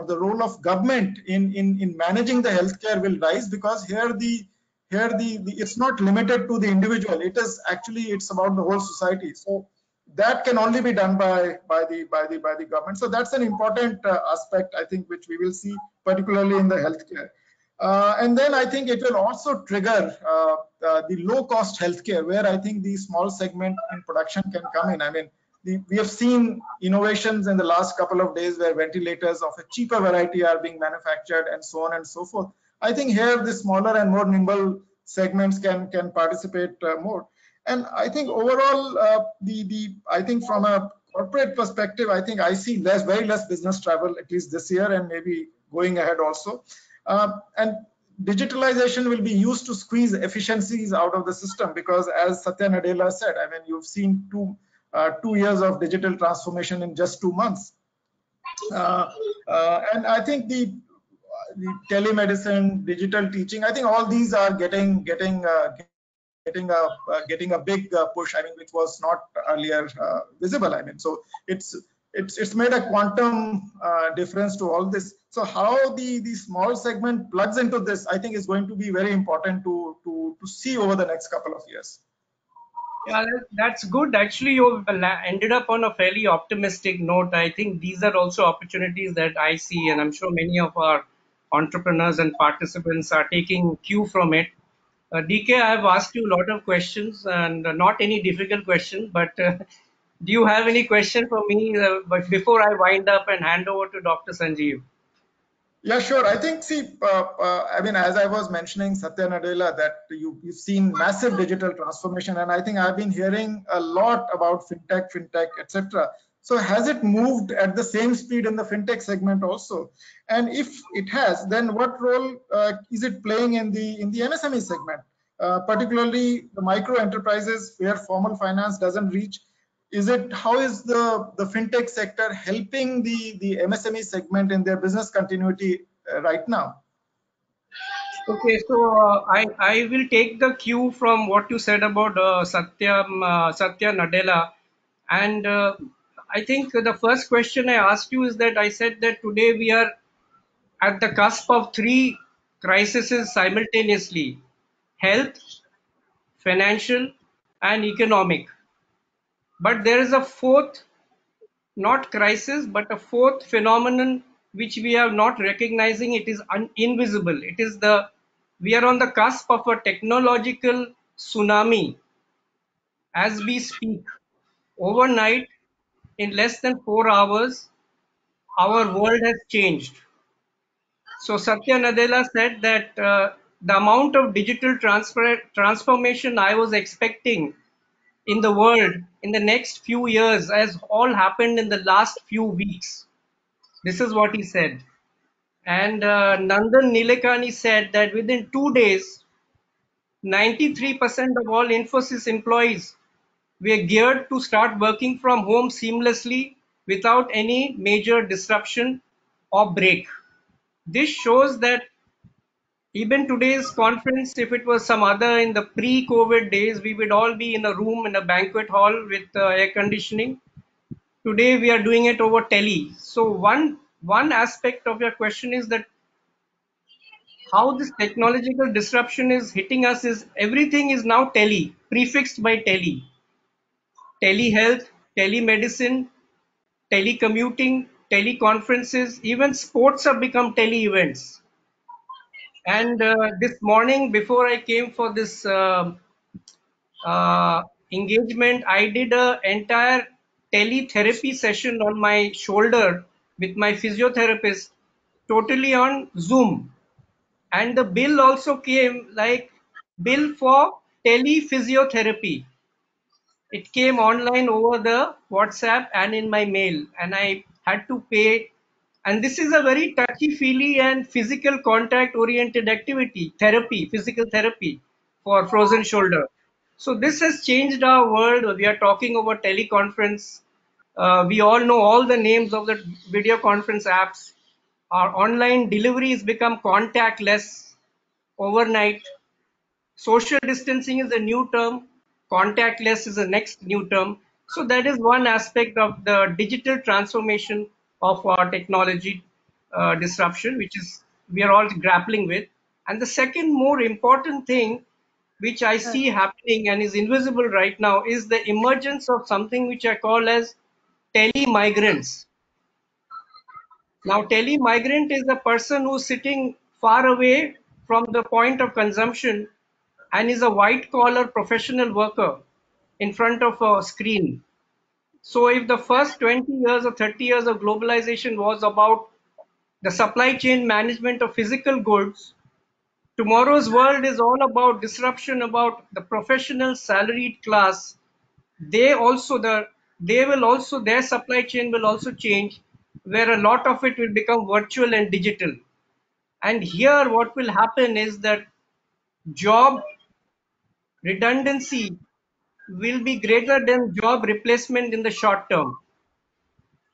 the role of government in managing the healthcare will rise, because here it's not limited to the individual. It is actually, it's about the whole society. So that can only be done by the government. So that's an important aspect, I think, which we will see particularly in the healthcare. And then I think it will also trigger the low-cost healthcare, where I think the small segment in production can come in. I mean, we have seen innovations in the last couple of days where ventilators of a cheaper variety are being manufactured, and so on and so forth. I think here the smaller and more nimble segments can participate more. And I think overall, I think from a corporate perspective, I think I see very less business travel, at least this year and maybe going ahead also. And digitalization will be used to squeeze efficiencies out of the system, because as Satya Nadella said, I mean, you've seen 2 years of digital transformation in just 2 months. And I think the telemedicine, digital teaching, I think all these are getting a big push. I mean, which was not earlier visible. I mean, so it's made a quantum difference to all this. So how the small segment plugs into this, I think, is going to be very important to see over the next couple of years. Yeah, that's good. Actually, you ended up on a fairly optimistic note. I think these are also opportunities that I see, and I'm sure many of our entrepreneurs and participants are taking cue from it. DK, I have asked you a lot of questions, and not any difficult questions, but do you have any question for me? But before I wind up and hand over to Dr. Sanjeev. Yeah, sure. I think, see, I mean, as I was mentioning, Satya Nadella, that you've seen massive digital transformation, and I think I've been hearing a lot about fintech, etc. So has it moved at the same speed in the fintech segment also? And if it has, then what role is it playing in the MSME segment, particularly the micro enterprises where formal finance doesn't reach? How is the fintech sector helping the MSME segment in their business continuity right now? Okay, so I will take the cue from what you said about Satya Nadella, and I think the first question I asked you is that I said that today we are at the cusp of three crises simultaneously: health, financial, and economic. But there is a fourth, not crisis, but a fourth phenomenon which we are not recognizing. It is invisible. It is we are on the cusp of a technological tsunami as we speak. Overnight, in less than 4 hours, our world has changed. So Satya Nadella said that the amount of digital transformation I was expecting in the world in the next few years has all happened in the last few weeks. This is what he said. And Nandan Nilekani said that within 2 days, 93% of all Infosys employees were geared to start working from home seamlessly without any major disruption or break. This shows that even today's conference, if it was some other in the pre-COVID days, we would all be in a room in a banquet hall with air conditioning. Today we are doing it over tele. So one aspect of your question is that how this technological disruption is hitting us is everything is now tele, prefixed by tele. Telehealth, telemedicine, telecommuting, teleconferences, even sports have become tele events. And this morning, before I came for this engagement, I did an entire teletherapy session on my shoulder with my physiotherapist, totally on Zoom. And the bill also came like bill for telephysiotherapy. It came online over the WhatsApp and in my mail, and I had to pay. And this is a very touchy feely and physical contact oriented activity, therapy, physical therapy for frozen shoulder. So this has changed our world. We are talking over teleconference. We all know all the names of the video conference apps. Our online deliveries become contactless overnight. Social distancing is a new term. Contactless is the next new term. So that is one aspect of the digital transformation of our technology disruption, which is we are all grappling with. And the second more important thing, which I see happening and is invisible right now, is the emergence of something which I call as telemigrants. Now, telemigrant is a person who's sitting far away from the point of consumption and is a white collar professional worker in front of a screen. So, if the first 20 years or 30 years of globalization was about the supply chain management of physical goods, tomorrow's world is all about disruption, about the professional salaried class. They will also, their supply chain will also change, where a lot of it will become virtual and digital. And here what will happen is that job redundancy will be greater than job replacement in the short term.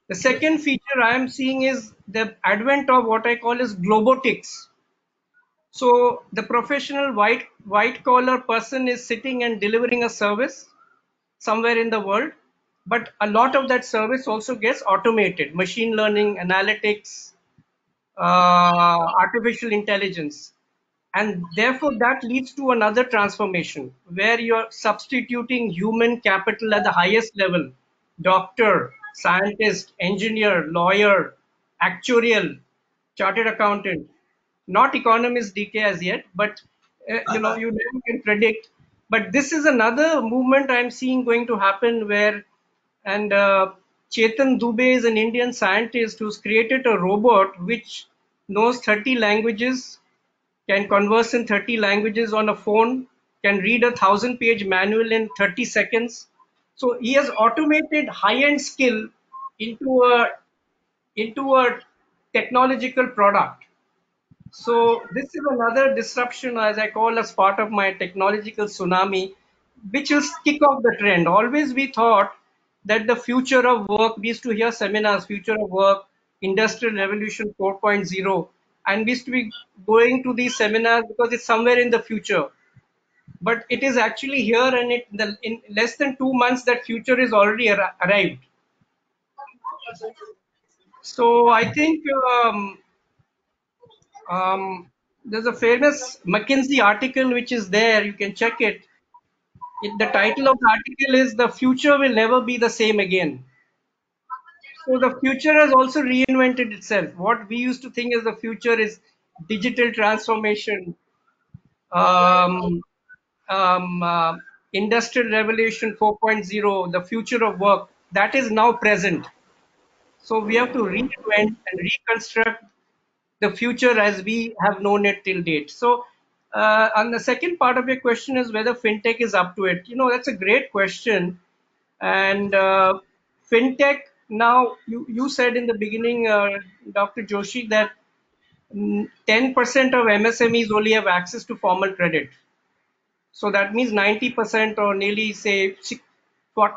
The second feature I am seeing is the advent of what I call as globotics. So the professional white collar person is sitting and delivering a service somewhere in the world, but a lot of that service also gets automated. Machine learning, analytics, artificial intelligence. And therefore, that leads to another transformation where you're substituting human capital at the highest level: doctor, scientist, engineer, lawyer, actuarial, chartered accountant. Not economist DK as yet, but you never can predict. But this is another movement I'm seeing going to happen where, and Chetan Dubey is an Indian scientist who's created a robot which knows 30 languages, can converse in 30 languages on a phone, can read 1,000-page manual in 30 seconds. So he has automated high-end skill into a into a technological product. So this is another disruption, as I call, as part of my technological tsunami, which will kick off the trend. Always we thought that the future of work, we used to hear seminars, future of work, industrial revolution 4.0, and we used to be going to these seminars because it's somewhere in the future. But it is actually here, and in less than 2 months, that future is already arrived. So I think there's a famous McKinsey article which is there. You can check it. The title of the article is "The Future Will Never Be the Same Again." So the future has also reinvented itself. What we used to think as the future is digital transformation, um, industrial revolution 4.0, the future of work. That is now present. So we have to reinvent and reconstruct the future as we have known it till date. So, and the second part of your question is whether fintech is up to it. That's a great question. And fintech, now, you said in the beginning, Dr. Joshi, that 10% of MSMEs only have access to formal credit. So that means 90% or nearly, say,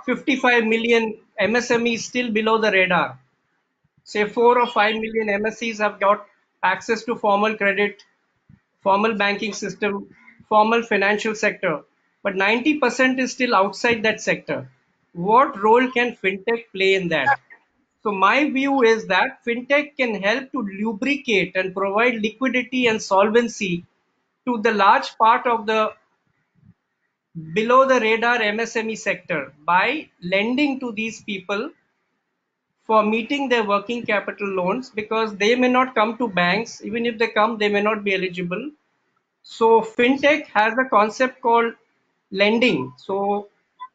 55 million MSMEs still below the radar. Say 4 or 5 million MSCs have got access to formal credit, formal banking system, formal financial sector, but 90% is still outside that sector. What role can fintech play in that? So my view is that fintech can help to lubricate and provide liquidity and solvency to the large part of the below the radar MSME sector by lending to these people for meeting their working capital loans, because they may not come to banks. Even if they come, they may not be eligible. So fintech has a concept called lending. So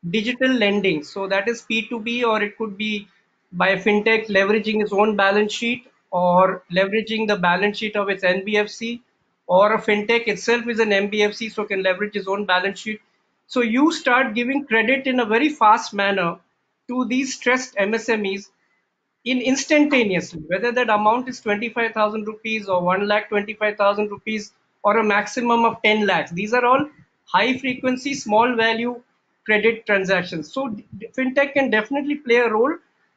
digital lending. So that is P2B, or it could be by fintech leveraging its own balance sheet or leveraging the balance sheet of its NBFC, or a fintech itself is an NBFC, so can leverage its own balance sheet. So you start giving credit in a very fast manner to these stressed MSMEs in instantaneously, whether that amount is 25,000 rupees or 1,25,000 rupees or a maximum of 10 lakhs. These are all high frequency, small value credit transactions. So fintech can definitely play a role,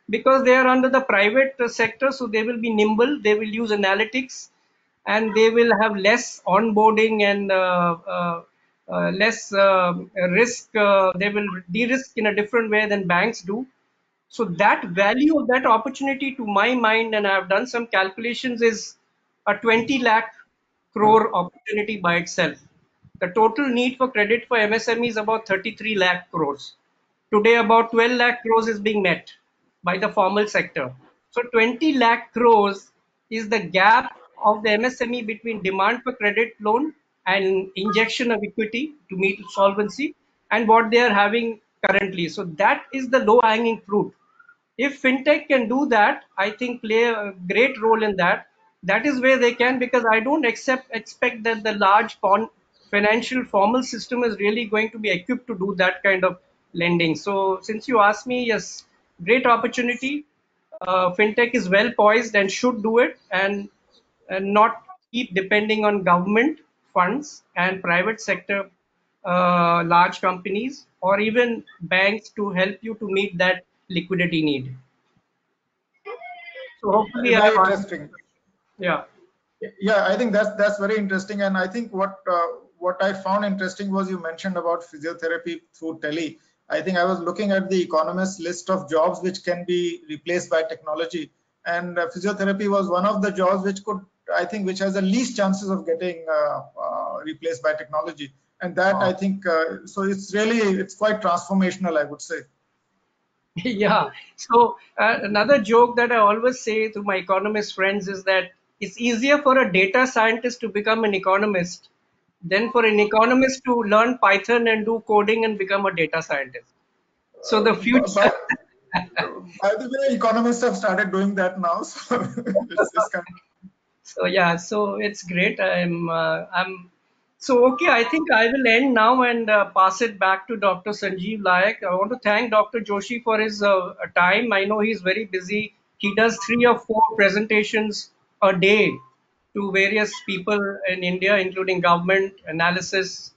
because they are under the private sector, so they will be nimble, they will use analytics, and they will have less onboarding and less risk. They will de-risk in a different way than banks do. So that value of that opportunity, to my mind, and I've done some calculations, is a 20 lakh crore opportunity by itself. The total need for credit for MSME is about 33 lakh crores. Today, about 12 lakh crores is being met by the formal sector. So 20 lakh crores is the gap of the MSME between demand for credit loan and injection of equity to meet solvency and what they are having currently. So that is the low hanging fruit. If fintech can do that, I think play a great role in that. That is where they can, because I don't expect that the large financial formal system is really going to be equipped to do that kind of lending. So since you asked me, yes, great opportunity. Fintech is well poised and should do it, and not keep depending on government funds and private sector large companies or even banks to help you to meet that liquidity need. So hopefully Very I've answered. interesting. Yeah. Yeah, I think that's very interesting. And I think what I found interesting was you mentioned about physiotherapy through tele. I think I was looking at the Economist list of jobs which can be replaced by technology, and physiotherapy was one of the jobs which could, I think, which has the least chances of getting replaced by technology. And that, I think, so it's quite transformational, I would say. Yeah. So another joke that I always say to my economist friends is that it's easier for a data scientist to become an economist than for an economist to learn Python and do coding and become a data scientist. So the By future. by the way, economists have started doing that now, so it's kind of. So yeah, so it's great. I'm so okay. I think I will end now and pass it back to Dr. Sanjeev Layak. I want to thank Dr. Joshi for his time. I know he's very busy. He does 3 or 4 presentations a day to various people in India, including government, analysis,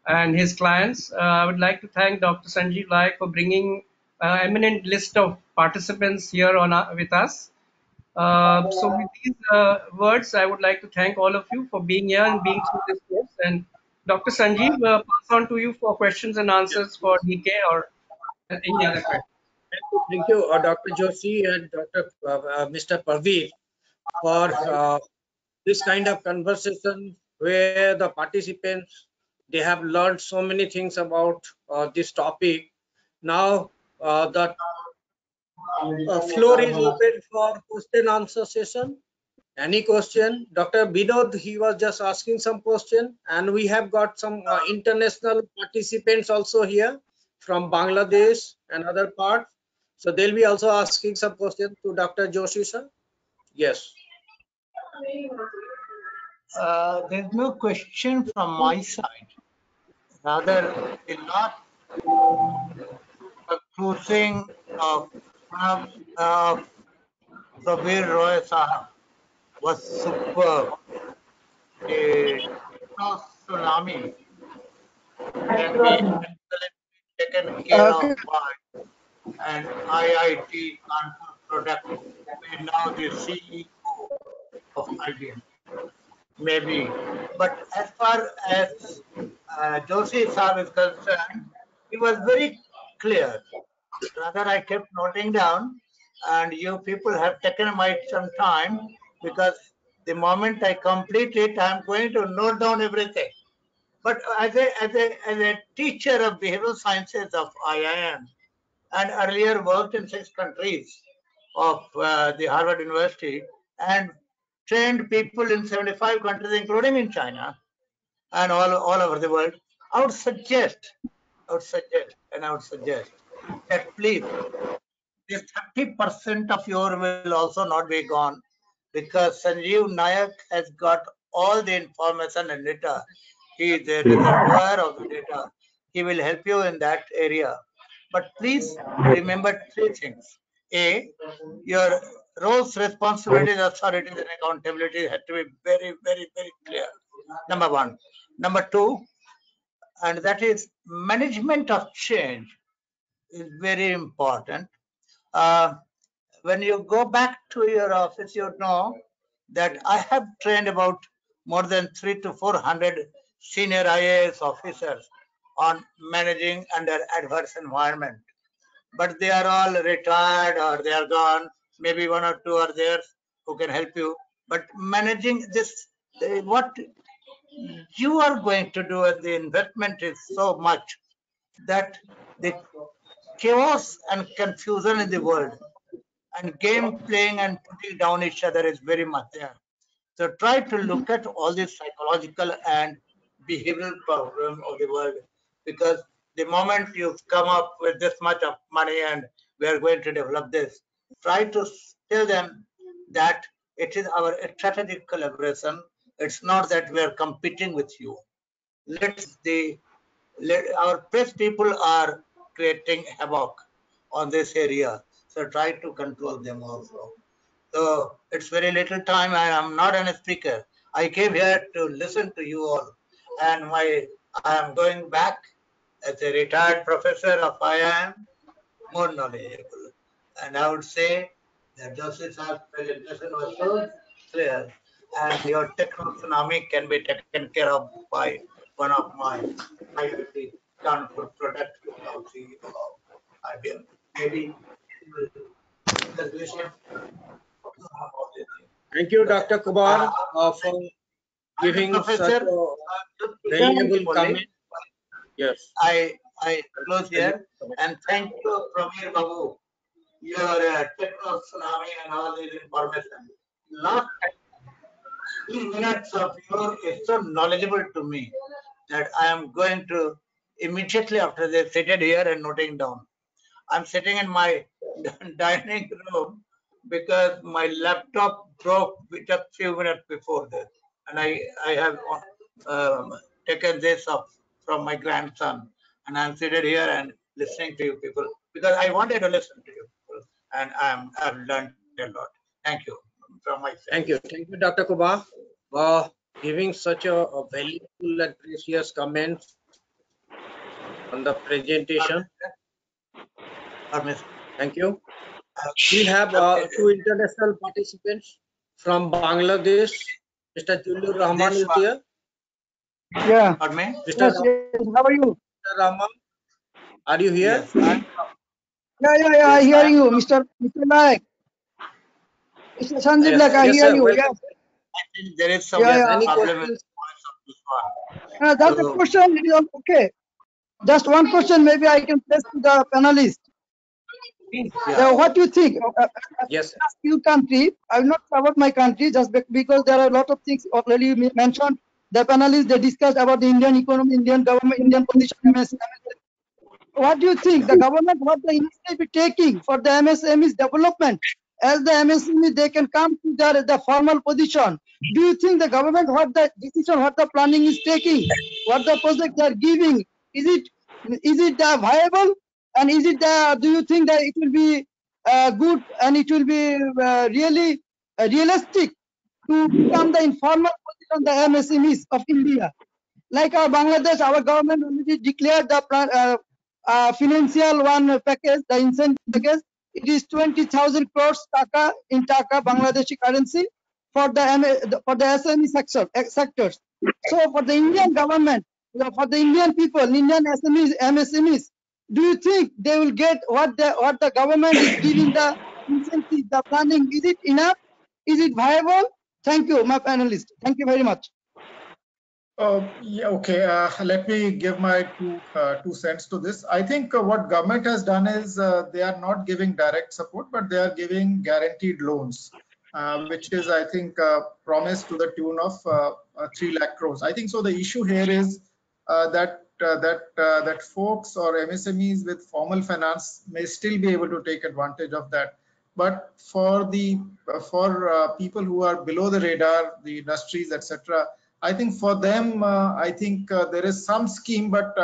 and his clients. I would like to thank Dr. Sanjeev Layak for bringing eminent list of participants here on with us. So with these words, I would like to thank all of you for being here and being through this course. And Dr. Sanjeev, pass on to you for questions and answers for DK or any other question. Thank you, Dr. Joshi and Mr. Parveer, for this kind of conversation where the participants, they have learned so many things about this topic. Now the floor is open for question answer session. Any question? Dr. Binod, he was just asking some question, and we have got some international participants also here from Bangladesh and other parts. So they'll be also asking some questions to Dr. Joshi, sir. Yes. There's no question from my side. Rather, the last closing of Prabir Roy Sahab was superb. The tsunami can be excellently taken care of by an IIT Kanpur product, where now the CEO of IBM, maybe. But as far as Joshi Saab is concerned, he was very clear. Rather, I kept noting down, and you people have taken my some time, because the moment I complete it, I'm going to note down everything. But as a teacher of behavioral sciences of IIM, and earlier worked in 6 countries of the Harvard University, and trained people in 75 countries, including in China and all over the world, I would suggest that please, this 30% of your will also not be gone, because Sanjeev Nayak has got all the information and data. He is a reservoir of the data. He will help you in that area. But please remember 3 things. A, your roles, responsibilities, authorities, and accountability have to be very, very, very clear. Number 1. Number 2, and that is management of change is very important. when you go back to your office, you know that I have trained about more than 300 to 400 senior IAS officers on managing under adverse environment. But they are all retired or they are gone. Maybe one or two are there who can help you. But managing this, what you are going to do at the investment is so much that the chaos and confusion in the world and game playing and putting down each other is very much there. So try to look at all the psychological and behavioral problem of the world, because the moment you've come up with this much of money and we are going to develop this, try to tell them that it is our strategic collaboration. It's not that we are competing with you. Our press people are creating havoc on this area. So try to control them also. So it's very little time. I am not a speaker. I came here to listen to you all, and I am going back as a retired professor of IIM, more knowledgeable. And I would say that Joseph's presentation was so clear, and your techno tsunami can be taken care of by one of my IoT Kanpur product of CEO of IBM. Maybe because we should about this thing. Thank you, Dr. Kumar, for giving such a valuable comment. Yes. I close here and thank you, Pramir Babu. Your techno tsunami and all this information. Last 3 minutes of your is so knowledgeable to me that I am going to immediately after this seated here and noting down. I'm sitting in my dining room because my laptop broke just few minutes before this, and I have taken this up from my grandson, and I'm seated here and listening to you people because I wanted to listen to you people, and I've learned a lot. Thank you from my side. Thank you, Dr. Kumar, giving such a valuable and precious comments on the presentation. Thank you. We have two international participants from Bangladesh. Mr. Julur Rahman is here. Yeah. Mr. Yes, how are you? Mr. Rahman, are you here? Yeah, I hear you, Mr. Naik. Mr. Sanjeev Naik, I hear you. Welcome. Yes. I think there is some Any problem with questions? the voice of this one. That's a question. It is okay. Just one question, maybe I can place to the panelists. What do you think? Yes. Your country, I will not cover my country just because there are a lot of things already mentioned. The panelists, they discussed about the Indian economy, Indian government, Indian position, MSME. What do you think the government, what the initiative taking for the MSMEs development? As the MSME, they can come to the formal position. Do you think the government, what the decision, what the planning is taking, what the project they are giving, is it viable, and is it do you think that it will be good and it will be really realistic to become the informal position the MSMEs of India? Like our Bangladesh, our government already declared the financial one package, the incentive package. It is 20,000 crores taka in taka Bangladeshi currency for the SME sectors. So for the Indian government, for the Indian people, Indian SMEs, MSMEs, do you think they will get what the government is giving the incentive, the planning? Is it enough? Is it viable? Thank you, my panelists. Thank you very much. Yeah, okay. Let me give my two cents to this. I think what government has done is they are not giving direct support, but they are giving guaranteed loans, which is, I think, promised to the tune of 3 lakh crores. I think so. The issue here is that folks or MSMEs with formal finance may still be able to take advantage of that. But for people who are below the radar, the industries, etc., I think for them, I think there is some scheme, but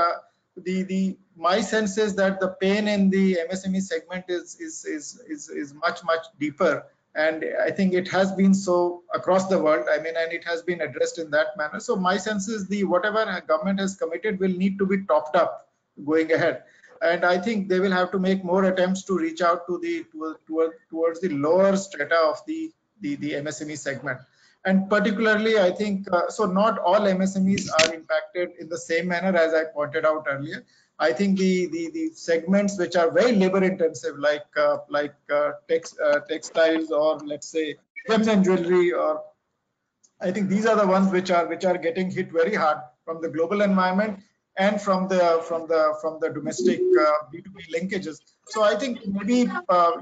my sense is that the pain in the MSME segment is much deeper, and I think it has been so across the world. I mean, and it has been addressed in that manner. So my sense is whatever government has committed will need to be topped up going ahead. And I think they will have to make more attempts to reach out to towards the lower strata of the MSME segment. And particularly, I think, so not all MSMEs are impacted in the same manner as I pointed out earlier. I think the segments which are very labor intensive, like textiles, or let's say gems and jewelry, or I think these are the ones which are getting hit very hard from the global environment and from the domestic B2B linkages. So I think maybe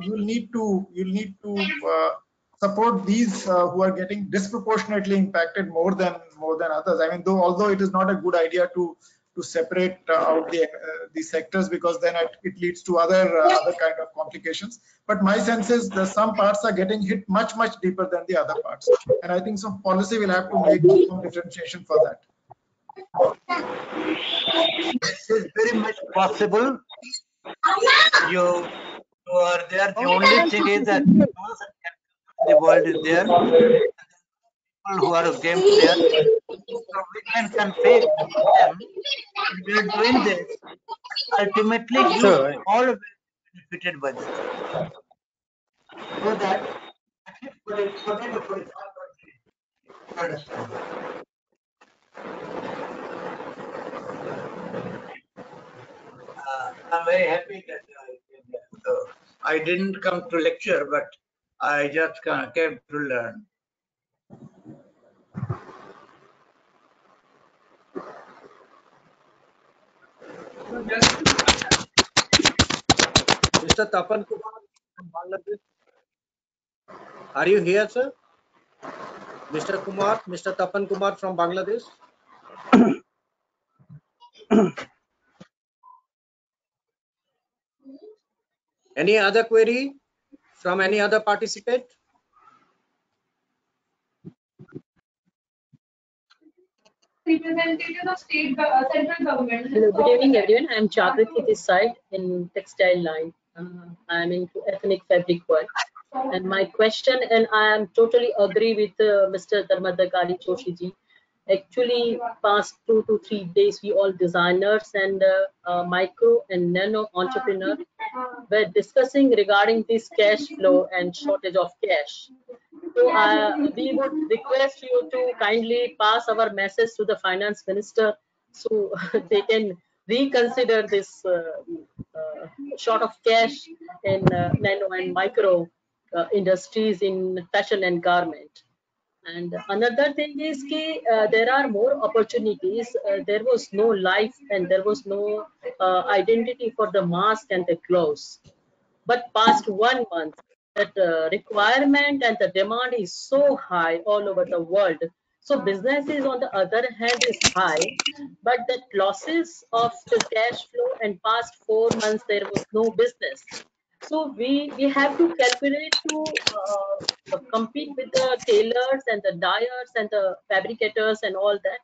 you'll need to support these who are getting disproportionately impacted more than others. I mean, although it is not a good idea to separate out the sectors, because then it leads to other kind of complications. But my sense is that some parts are getting hit much deeper than the other parts, and I think some policy will have to make some differentiation for that. This is very much possible. You are there. The only thing is that the world is there. People who are game players, government can fail them. But we are doing this. Ultimately, you all will be benefited by this. So that at least for the understand. I'm very happy that I came here. So I didn't come to lecture, but I just came to learn. So just Mr. Tapan Kumar from Bangladesh. Are you here, sir? Mr. Kumar, Mr. Tapan Kumar from Bangladesh. Any other query from any other participant? Representative of central government. Hello, good evening, everyone. I'm Jagriti this side in textile line. I'm into ethnic fabric work. And my question, and I am totally agree with Mr. Dharmadakari Joshi ji. Actually, past 2 to 3 days, we all designers and micro and nano entrepreneur were discussing regarding this cash flow and shortage of cash. So we would request you to kindly pass our message to the finance minister so they can reconsider this short of cash in nano and micro industries in fashion and garment. And another thing is there are more opportunities. There was no life and there was no identity for the mask and the gloves. But past 1 month, that requirement and the demand is so high all over the world. So businesses on the other hand is high, but the losses of the cash flow and past 4 months there was no business. So we have to calculate to compete with the tailors and the dyers and the fabricators and all that.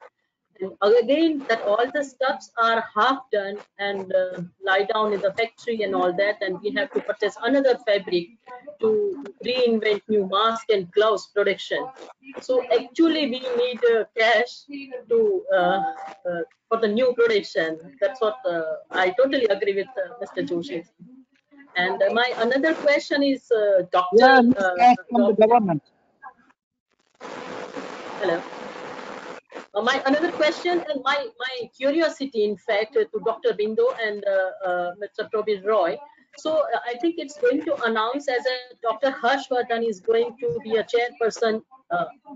And again, that all the stuffs are half done and lie down in the factory and all that, and we have to purchase another fabric to reinvent new mask and gloves production. So actually, we need cash to for the new production. That's what I totally agree with Mr. Joshi. And my another question is, Yeah, Doctor. need cash from the government. Hello. My another question and my curiosity, in fact, to Dr. Bindo and Mr. Probir Roy. So I think it's going to announce as a Dr. Harshvardhan is going to be a chairperson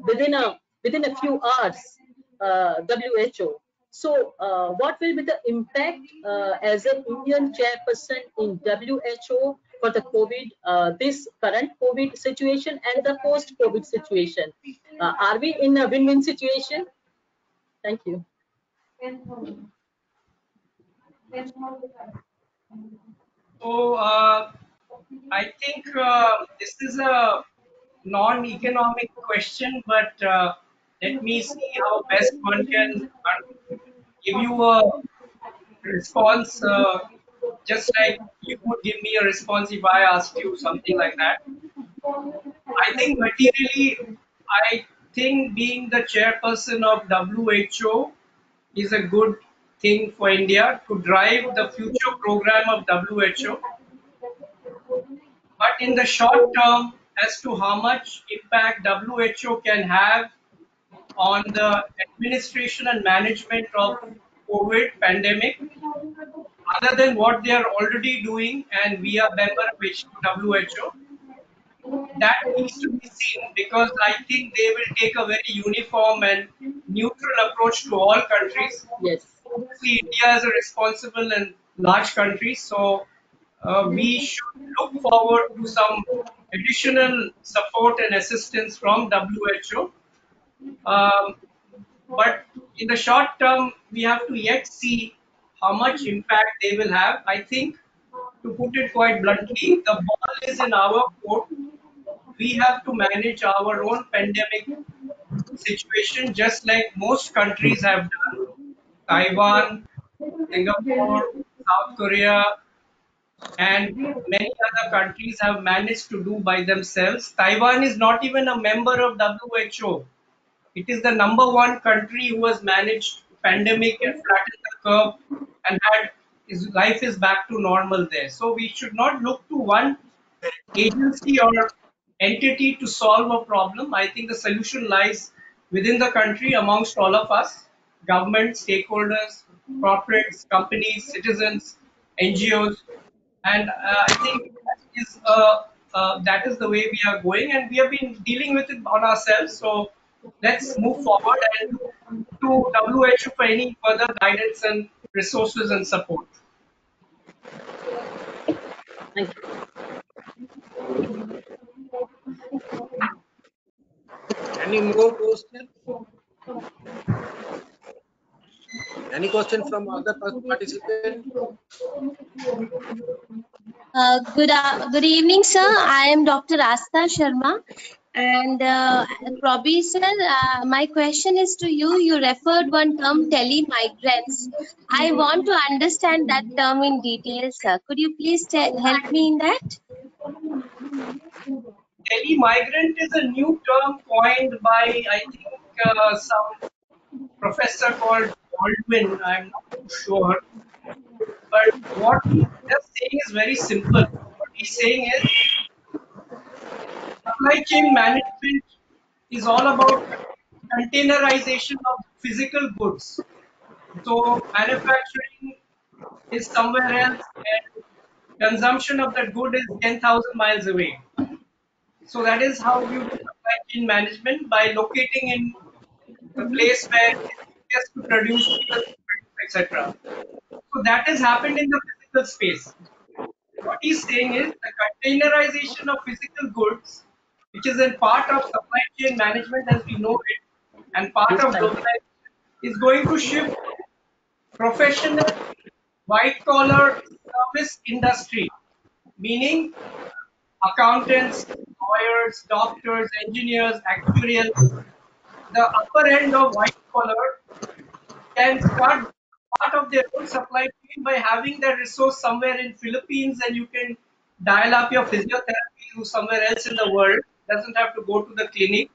within a few hours, WHO. So what will be the impact as an Indian chairperson in WHO for the COVID, this current COVID situation and the post-COVID situation? Are we in a win-win situation? Thank you. so I think this is a non-economic question, but let me see how best one can give you a response, just like you would give me a response if I asked you something like that. I think materially, I think being the chairperson of WHO is a good thing for India to drive the future program of WHO. But in the short term, as to how much impact WHO can have on the administration and management of COVID pandemic, other than what they are already doing, and we are member of WHO, that needs to be seen, because I think they will take a very uniform and neutral approach to all countries. Yes. Obviously, India is a responsible and large country, so we should look forward to some additional support and assistance from WHO. Um, but in the short term, we have to yet see how much impact they will have. I think, to put it quite bluntly, the ball is in our court. We have to manage our own pandemic situation just like most countries have done. Taiwan, Singapore, South Korea, and many other countries have managed to do by themselves. Taiwan is not even a member of WHO. It is the number one country who has managed pandemic and flattened the curve and had his life is back to normal there. So we should not look to one agency or entity to solve a problem. I think the solution lies within the country amongst all of us, government, stakeholders, corporates, companies, citizens, NGOs, and I think that is the way we are going, and we have been dealing with it on ourselves. So let's move forward and look to WHO for any further guidance and resources and support. Thank you. Any more questions? Any question from other participants? Good evening, sir. I am Dr. Asta Sharma. And Robbie, sir, my question is to you. You referred one term, tele-migrants. I want to understand that term in detail, sir. Could you please help me in that? Tele-migrant is a new term coined by, I think, some professor called Baldwin. I'm not too sure. But what he's just saying is very simple. What he's saying is supply chain management is all about containerization of physical goods. So manufacturing is somewhere else and consumption of that good is 10,000 miles away. So that is how you do supply chain management, by locating in the place where it's easiest to produce, cheapest to produce, etc. So that has happened in the physical space. What he's saying is the containerization of physical goods, which is a part of supply chain management as we know it, and part This of time. globalization, is going to shift to professional, white collar service industry, meaning accountants, lawyers, doctors, engineers, actuarials. The upper end of white collar can start part of their own supply chain by having that resource somewhere in Philippines, and you can dial up your physiotherapy to somewhere else in the world. Doesn't have to go to the clinic,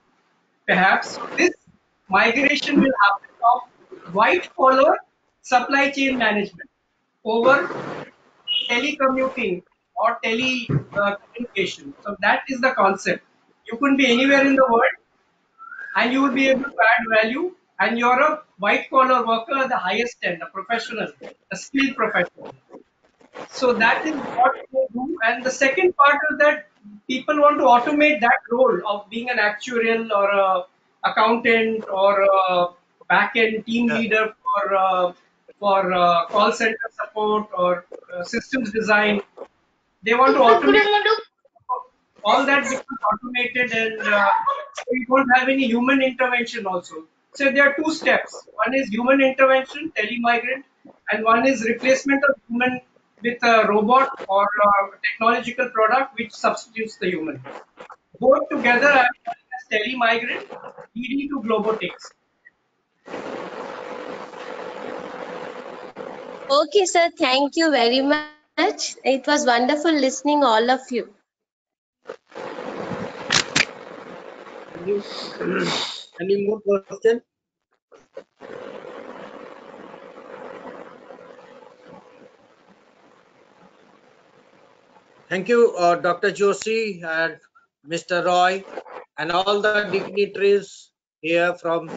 perhaps. So this migration will happen of white collar supply chain management over telecommuting or tele communication. So that is the concept. You could be anywhere in the world and you will be able to add value, and you're a white collar worker at the highest end, a professional, a skilled professional. So that is what they do. And the second part is that people want to automate that role of being an actuarial or a accountant or a back-end team leader for call center support or systems design. They want to automate all that becomes automated, and you don't have any human intervention also. So there are two steps. One is human intervention, telemigrant, and one is replacement of human with a robot or a technological product which substitutes the human. Both together are calling as telemigrant, leading to globotics. Okay, sir. Thank you very much. It was wonderful listening all of you. Any more question? Thank you, Dr. Joshi and Mr. Roy, and all the dignitaries here from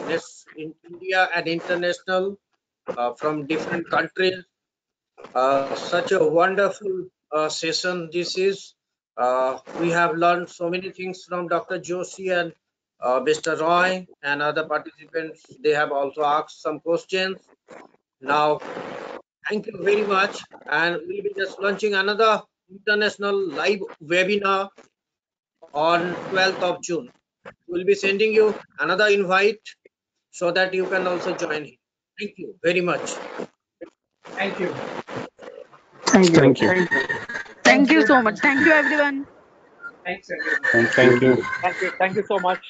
in India and international, from different countries. Such a wonderful session this is. We have learned so many things from Dr. Joshi and Mr. Roy and other participants. They have also asked some questions. Now, thank you very much. And we'll be just launching another international live webinar on 12th of June. We'll be sending you another invite so that you can also join. Thank you very much. Thank you. Thank you. Thank you. Thank you so much. Thank you, everyone. Thanks, everyone. Thank you. Thank you. Thank you so much.